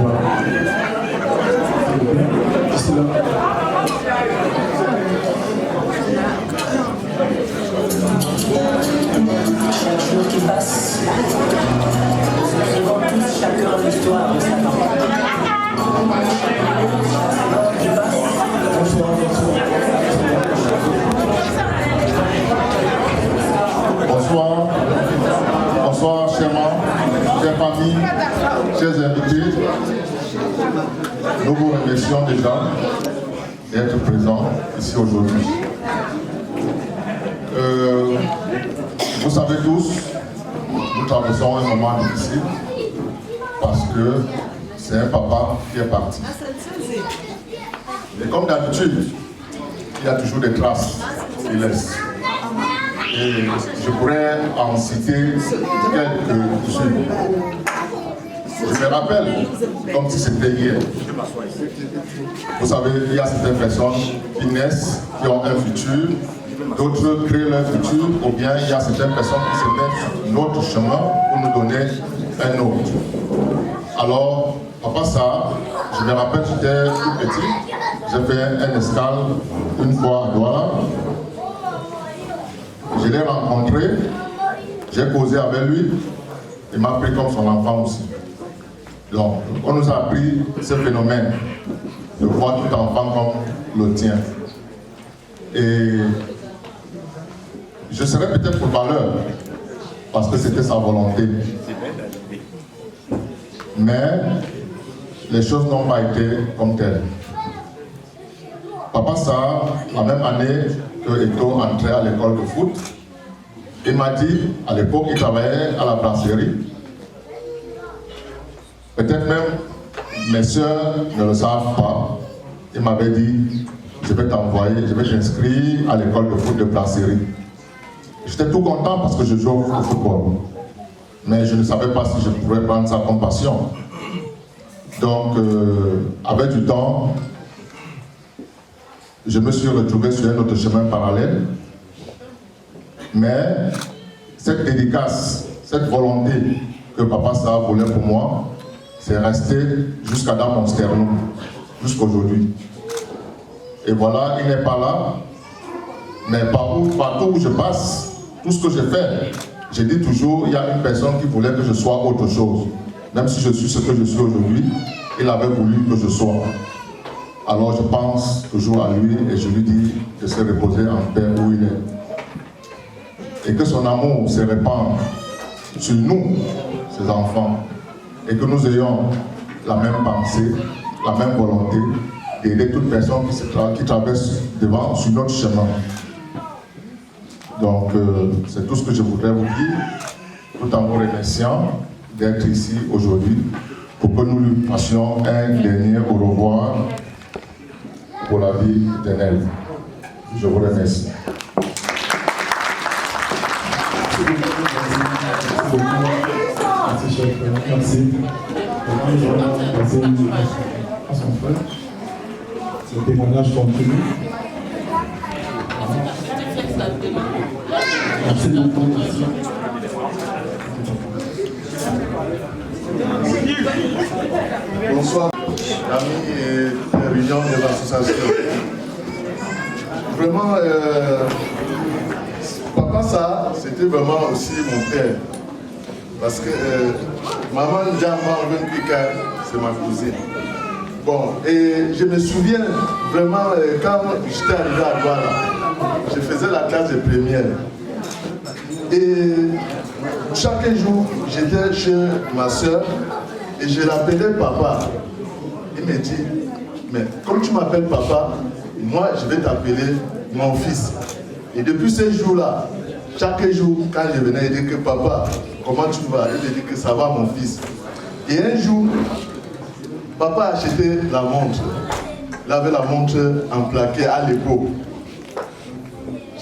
Voilà. Gisela. Chaque jour qui passe, nous écrivons tous chacun l'histoire de sa Bonsoir. Bonsoir, chers membres, chers familles, chers invités. Nous vous remercions déjà d'être présents ici aujourd'hui. Vous savez tous, nous traversons un moment difficile parce que c'est un papa qui est parti. Et comme d'habitude, il y a toujours des traces qu'il laisse. Et je pourrais en citer quelques-unes. Je me rappelle, comme si c'était hier. Vous savez, il y a certaines personnes qui naissent, qui ont un futur, d'autres créent leur futur, ou bien il y a certaines personnes qui se mettent sur notre chemin pour nous donner un autre. Alors, papa ça, je me rappelle, j'étais tout petit, j'ai fait un escale une fois à Douala. Je l'ai rencontré, j'ai causé avec lui, il m'a pris comme son enfant aussi. Donc, on nous a appris ce phénomène de voir tout enfant comme le tien. Et je serais peut-être pour valeur, parce que c'était sa volonté. Mais les choses n'ont pas été comme telles. Papa Sarr, la même année que Eto entrait à l'école de foot, Il m'a dit, à l'époque, il travaillait à la brasserie. Peut-être même mes soeurs ne le savent pas. Il m'avait dit, je vais t'envoyer, je vais t'inscrire à l'école de foot de brasserie. J'étais tout content parce que je joue au football. Mais je ne savais pas si je pourrais prendre ça comme passion. Donc, avec du temps, je me suis retrouvé sur un autre chemin parallèle. Mais cette dédicace, cette volonté que Papa Sarr voulait pour moi, c'est resté jusqu'à dans mon sternum, jusqu'aujourd'hui. Et voilà, il n'est pas là, mais partout où je passe, tout ce que je fais, je dis toujours, il y a une personne qui voulait que je sois autre chose. Même si je suis ce que je suis aujourd'hui, il avait voulu que je sois. Alors je pense toujours à lui et je lui dis de se reposer en paix où il est. Et que son amour se répande sur nous, ses enfants, et que nous ayons la même pensée, la même volonté d'aider toute personne qui traverse devant sur notre chemin. Donc, c'est tout ce que je voudrais vous dire, tout en vous remerciant d'être ici aujourd'hui pour que nous lui fassions un dernier au revoir pour la vie éternelle. Je vous remercie. Merci, cher frère. Merci. Maintenant, nous allons passer à son frère. Ce témoignage continue. Merci beaucoup. Merci. Bonsoir, amis et réunions de l'association. Vraiment, Papa Sarr, c'était vraiment aussi mon père. Parce que maman Ndjama c'est ma cousine. Bon, et je me souviens vraiment quand j'étais arrivé à Douala, je faisais la classe de première. Et chaque jour, j'étais chez ma soeur et je l'appelais papa. Il me dit, mais comme tu m'appelles papa, moi je vais t'appeler mon fils. Et depuis ces jours-là, chaque jour, quand je venais, il dit que papa, comment tu vas? Il me dit que ça va mon fils. Et un jour, papa a acheté la montre. Il avait la montre en plaqué à l'épaule.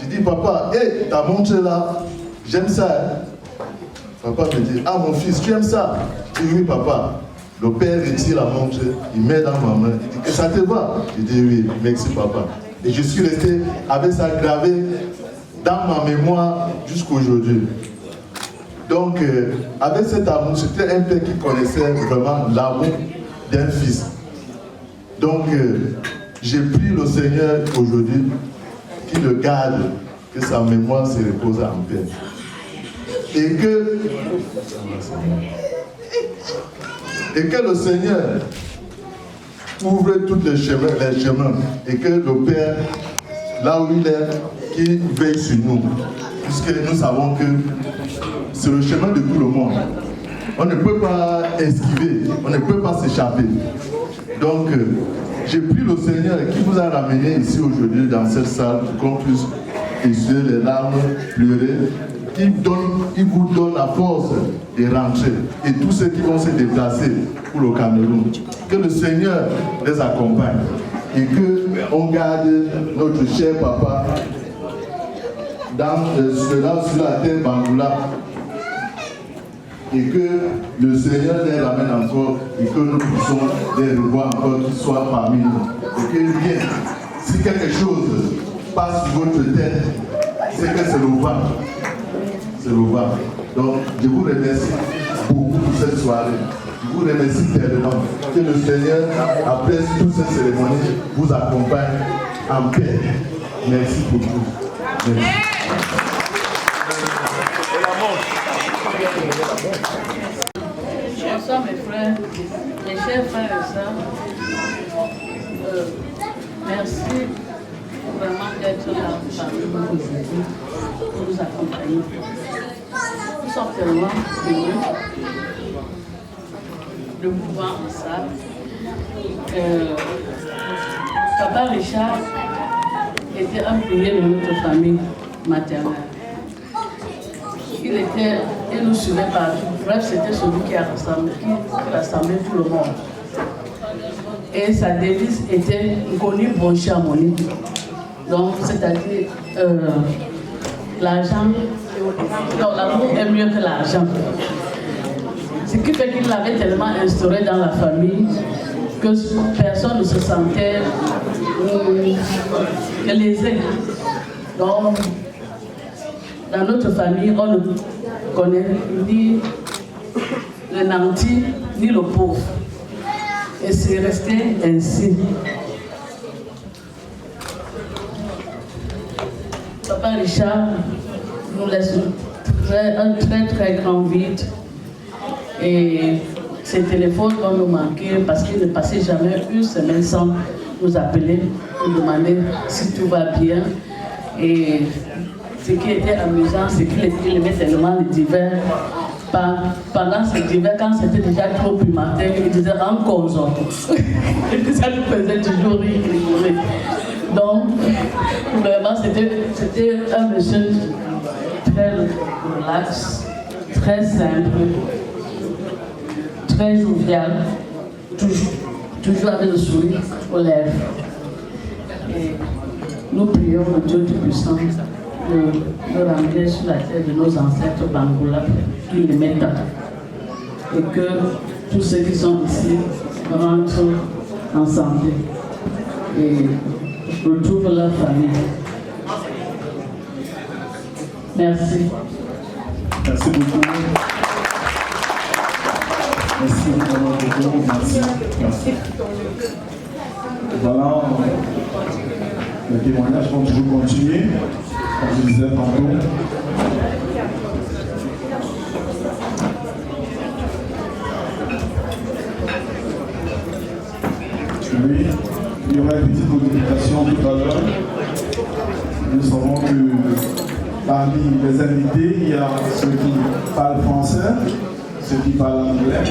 J'ai dit, papa, hé, ta montre là, j'aime ça. Hein? Papa me dit, ah mon fils, tu aimes ça? Je dis, oui papa. Le père retire la montre, il met dans ma main, il dit que ça te va? Je dis, oui, merci papa. Et je suis resté avec ça gravé dans ma mémoire jusqu'aujourd'hui. Donc, avec cet amour, c'était un père qui connaissait vraiment l'amour d'un fils. Donc, j'ai prié le Seigneur aujourd'hui qu'il le garde, que sa mémoire se repose en paix. Et que le Seigneur ouvre tous les chemins et que le Père, là où il est, qu'il veille sur nous. Puisque nous savons que c'est le chemin de tout le monde. On ne peut pas esquiver, on ne peut pas s'échapper. Donc, j'ai prié le Seigneur qui vous a ramené ici aujourd'hui dans cette salle pour qu'on puisse essuyer les larmes, pleurer. Il vous donne la force de rentrer. Et tous ceux qui vont se déplacer pour le Cameroun, que le Seigneur les accompagne. Et qu'on garde notre cher papa sur la terre Bangoula. Et que le Seigneur les ramène encore et que nous puissions les revoir encore, qu'ils soient parmi nous. Et que bien, si quelque chose passe sur votre tête, c'est que c'est le vent. C'est le vent. Donc, je vous remercie beaucoup pour cette soirée. Je vous remercie tellement que le Seigneur, après toutes ces cérémonies, vous accompagne en paix. Merci beaucoup. Merci. Bonsoir mes frères, mes chers frères et sœurs. Merci vraiment d'être là parmi nous aujourd'hui pour nous accompagner. Nous sommes tellement heureux de vous voir en salle. Papa Richard était un pilier de notre famille maternelle. il nous suivait partout. Bref, c'était celui qui rassemblait tout le monde. Et sa devise était connu bon charmoni. Donc, c'est-à-dire l'argent, l'amour est mieux que l'argent. Ce qui fait qu'il l'avait tellement instauré dans la famille que personne ne se sentait lésé. Donc, dans notre famille, on ne connaît ni le nanti, ni le pauvre. Et c'est resté ainsi. Papa Richard nous laisse un très grand vide. Et ses téléphones vont nous manquer parce qu'il ne passait jamais une semaine sans nous appeler, nous demander si tout va bien. Et ce qui était amusant, c'est qu'il aimait tellement les divers. Pendant ces divers, quand c'était déjà trop primateur, il disait en cause. Et ça nous faisait toujours rigoler. Donc, vraiment, c'était un monsieur très relax, très simple, très jovial, toujours avec le sourire aux lèvres. Et nous prions le Dieu Tout-Puissant de nous ramener sur la terre de nos ancêtres Bangoula, qui les mettent et que tous ceux qui sont ici rentrent en santé et retrouvent leur famille. Merci. Merci beaucoup. Merci beaucoup. Merci. Voilà, les témoignages vont toujours continuer, comme je disais tantôt. Oui, il y aura une petite modification tout à l'heure. Nous savons que parmi les invités, il y a ceux qui parlent français, ceux qui parlent anglais.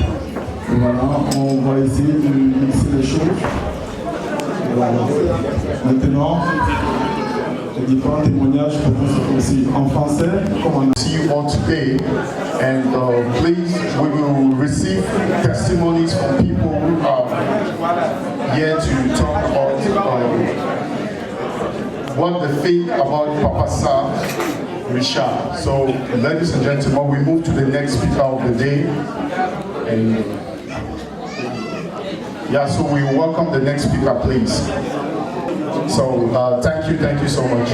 Et voilà, on va essayer de mixer les choses. Et voilà. Maintenant, les différents témoignages peuvent aussi en français comme en anglais. See you all today, and please, we will receive testimonies from people who are here to talk about what they think about Papa Sam Richard. So, ladies and gentlemen, we move to the next speaker of the day, and yeah, so we welcome the next speaker, please. So, thank you so much.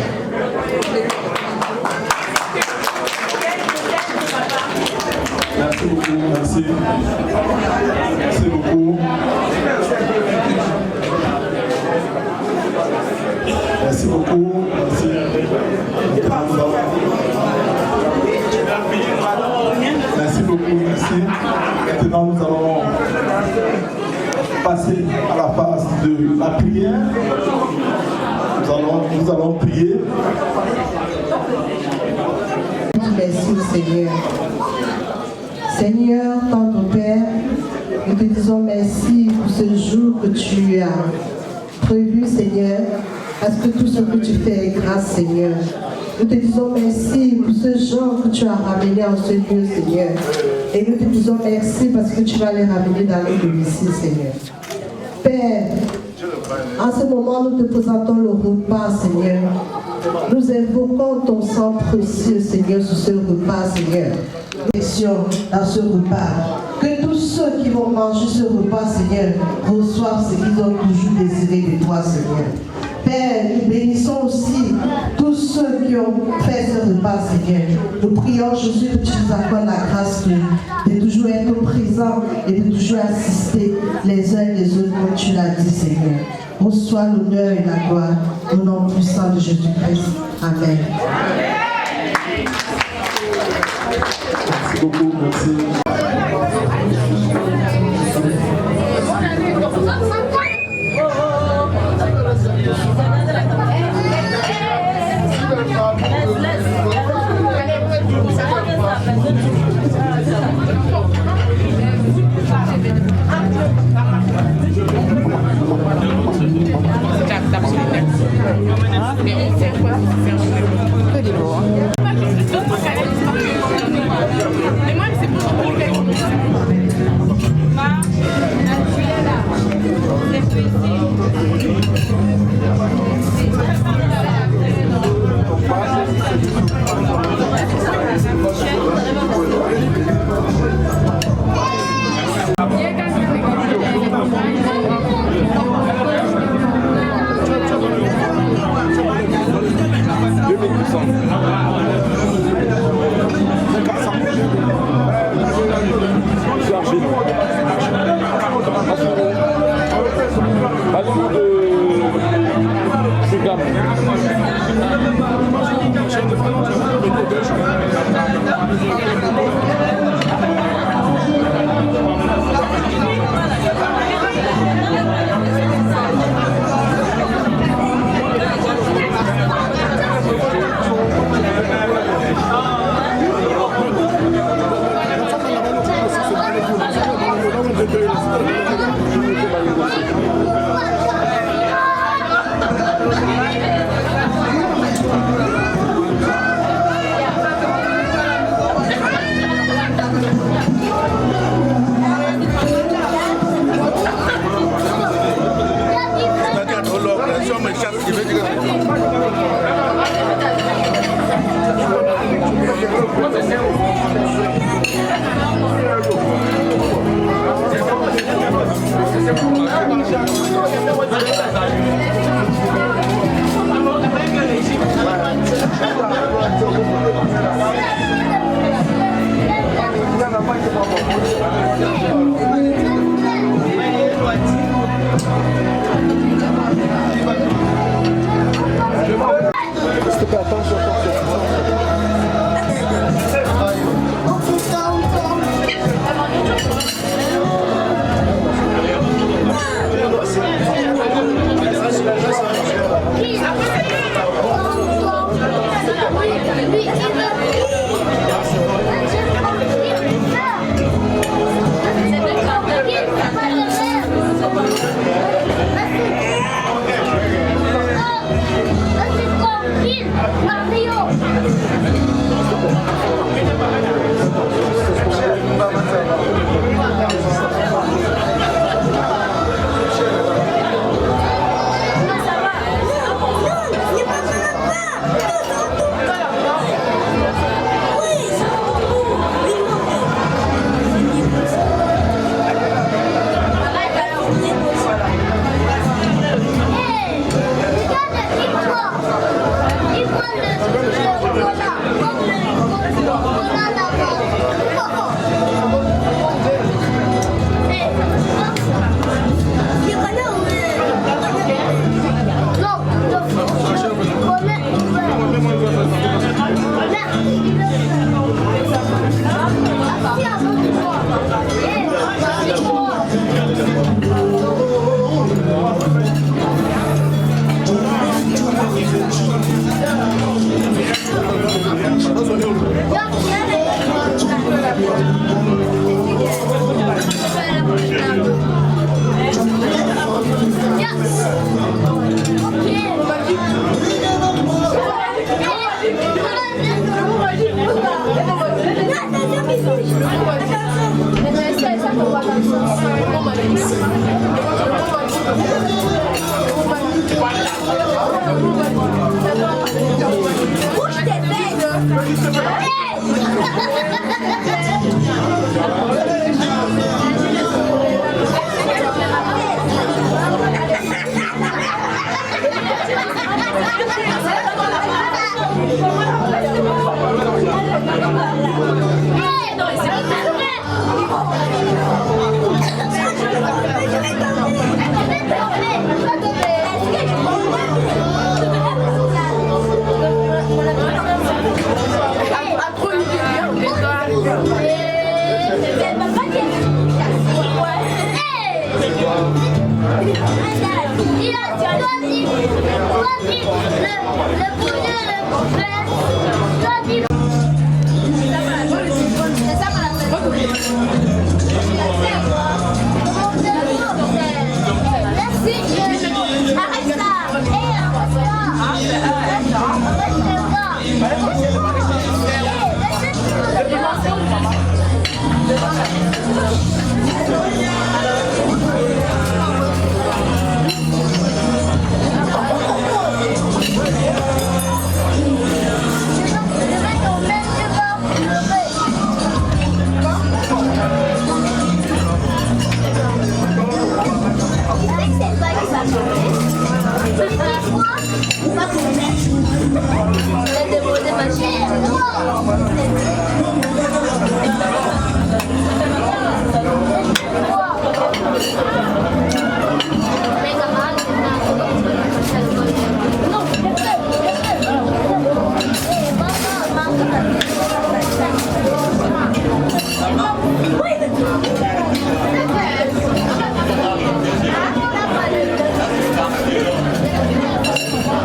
Merci beaucoup, merci. Merci beaucoup. Merci beaucoup, merci. Merci beaucoup, merci. Maintenant, nous allons passer à la phase de la prière. Nous allons prier. Merci au Seigneur. Seigneur, tendre Père, nous te disons merci pour ce jour que tu as prévu, Seigneur, parce que tout ce que tu fais est grâce, Seigneur. Nous te disons merci pour ce genre que tu as ramené en ce lieu, Seigneur. Et nous te disons merci parce que tu vas les ramener dans les domiciles, Seigneur. Père, en ce moment, nous te présentons le repas, Seigneur. Nous invoquons ton sang précieux, Seigneur, sur ce repas, Seigneur. Dans ce repas. Que tous ceux qui vont manger ce repas, Seigneur, reçoivent ce qu'ils ont toujours désiré de toi, Seigneur. Père, nous bénissons aussi tous ceux qui ont fait ce repas, Seigneur. Nous prions, Jésus, que tu nous accordes la grâce de toujours être présent et de toujours assister les uns et les autres, comme tu l'as dit, Seigneur. Reçois l'honneur et la gloire au nom puissant de Jésus-Christ. Amen. Merci beaucoup, merci. Que des mots.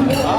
Thank you.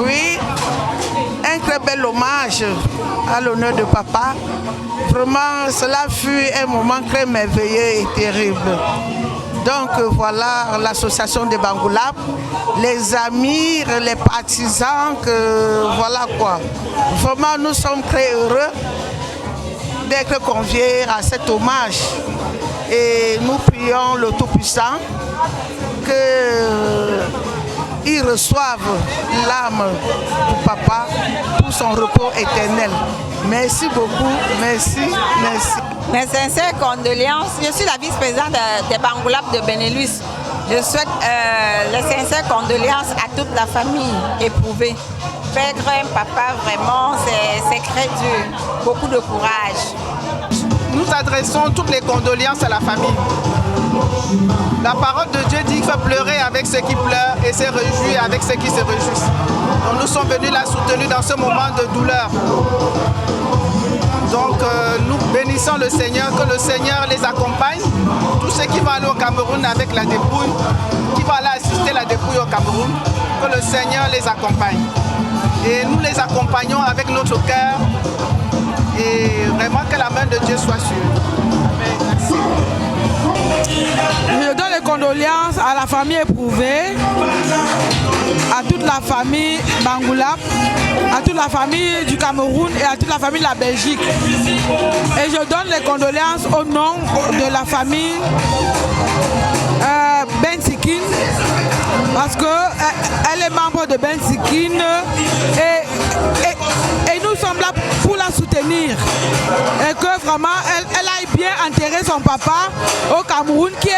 Oui, un très bel hommage à l'honneur de papa. Vraiment, cela fut un moment très merveilleux et terrible. Donc voilà l'association de Bangoulap, les amis, les partisans, voilà quoi. Vraiment, nous sommes très heureux d'être conviés à cet hommage. Et nous prions le Tout-Puissant qu'il reçoive l'âme du papa pour son repos éternel. Merci beaucoup, merci, merci. Mes sincères condoléances. Je suis la vice-présidente des Bangoulap de Benelux. Je souhaite les sincères condoléances à toute la famille éprouvée. Perdre un papa, vraiment, c'est très dur. Beaucoup de courage. Nous adressons toutes les condoléances à la famille. La parole de Dieu dit qu'il faut pleurer avec ceux qui pleurent et se réjouir avec ceux qui se réjouissent. Donc nous sommes venus la soutenir dans ce moment de douleur. Donc nous bénissons le Seigneur, que le Seigneur les accompagne. Tous ceux qui vont aller au Cameroun avec la dépouille, qui vont aller assister la dépouille au Cameroun, que le Seigneur les accompagne. Et nous les accompagnons avec notre cœur. Et vraiment que la main de Dieu soit sur eux. Amen. Merci. Je donne les condoléances à la famille éprouvée, à toute la famille Bangoulap, à toute la famille du Cameroun et à toute la famille de la Belgique. Et je donne les condoléances au nom de la famille Ben Sikin, parce qu'elle est membre de Ben Sikin et nous sommes là pour la soutenir. Et que vraiment elle aille bien enterrer son papa au Cameroun qui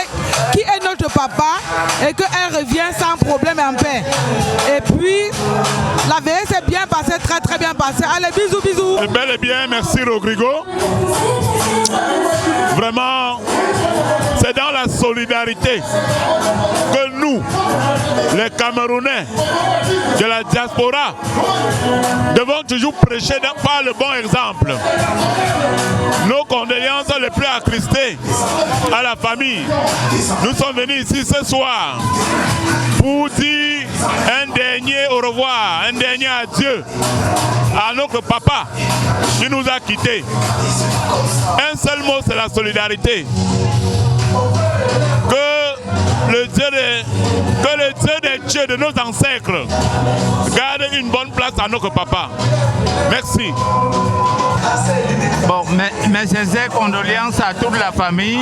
est notre papa et qu'elle revienne sans problème et en paix. Et puis la veillée s'est bien passée, très très bien passée. Allez, bisous, bisous. Et bel et bien, merci Rodrigo. Vraiment, c'est dans la solidarité que nous, les Camerounais de la diaspora, devons toujours prêcher par le bon exemple. Nos condoléances les plus attristées à la famille. Nous sommes venus ici ce soir pour dire un dernier au revoir, un dernier adieu à notre papa qui nous a quittés. Un seul mot, c'est la solidarité. Que le Dieu des dieux de nos ancêtres garde une bonne place à notre papa. Merci. Bon, mes sincères condoléances à toute la famille.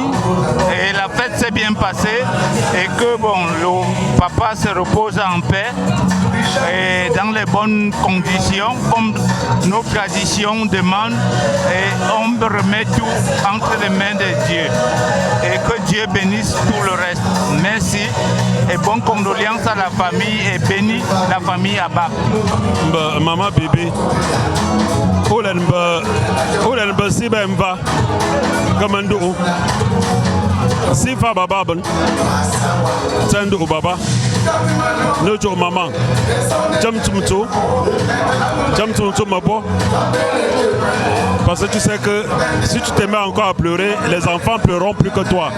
Et la fête s'est bien passée et que bon, le papa se repose en paix et dans les bonnes conditions comme nos traditions demandent, et on remet tout entre les mains de Dieu et que Dieu bénisse tout le reste. Merci et bonnes condoléances à la famille et bénis la famille Abba. Maman bébé, Olen basi bemba kamando si fa baba bon tendo baba no jo maman jam tumto mabo, parce que tu sais que si tu te mets encore à pleurer, les enfants pleureront plus que toi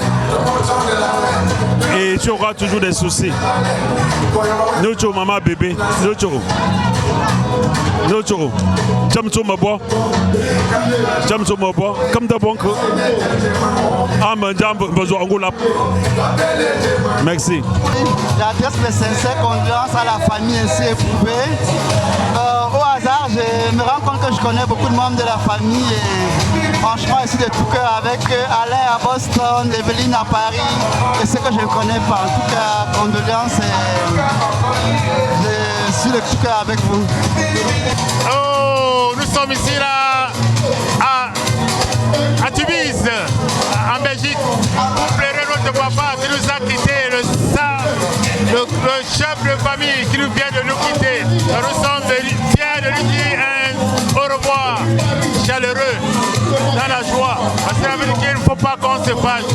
et tu auras toujours des soucis. No jo maman bébé, no jo. Nocho, Jamso Mabo, Jamso Mabo, comme de bon que Amandam Angola. Merci. J'adresse mes sincères condoléances à la famille ainsi éprouvée. Au hasard, je me rends compte que je connais beaucoup de membres de la famille et franchement, ici de tout cœur avec Alain à Boston, Evelyne à Paris et ceux que je ne connais pas. En tout cas, condoléances et je suis de tout cœur avec vous. Oh, nous sommes ici là à Tubize, en Belgique, pour pleurer notre papa qui nous a quittés, le chef de famille qui nous vient de nous quitter. Nous sommes fiers de lui dire un au revoir chaleureux, dans la joie. Parce que ça veut dire qu'il ne faut pas qu'on se fâche.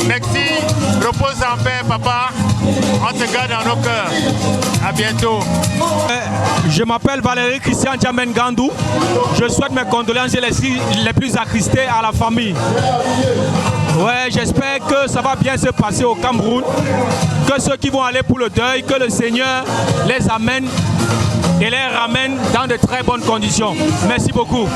Merci, repose en paix papa, on te garde dans nos cœurs. À bientôt. Je m'appelle Valérie Christian Djamen Gandou. Je souhaite mes condoléances les plus attristées à la famille. Ouais, j'espère que ça va bien se passer au Cameroun, que ceux qui vont aller pour le deuil, que le Seigneur les amène et les ramène dans de très bonnes conditions. Merci beaucoup.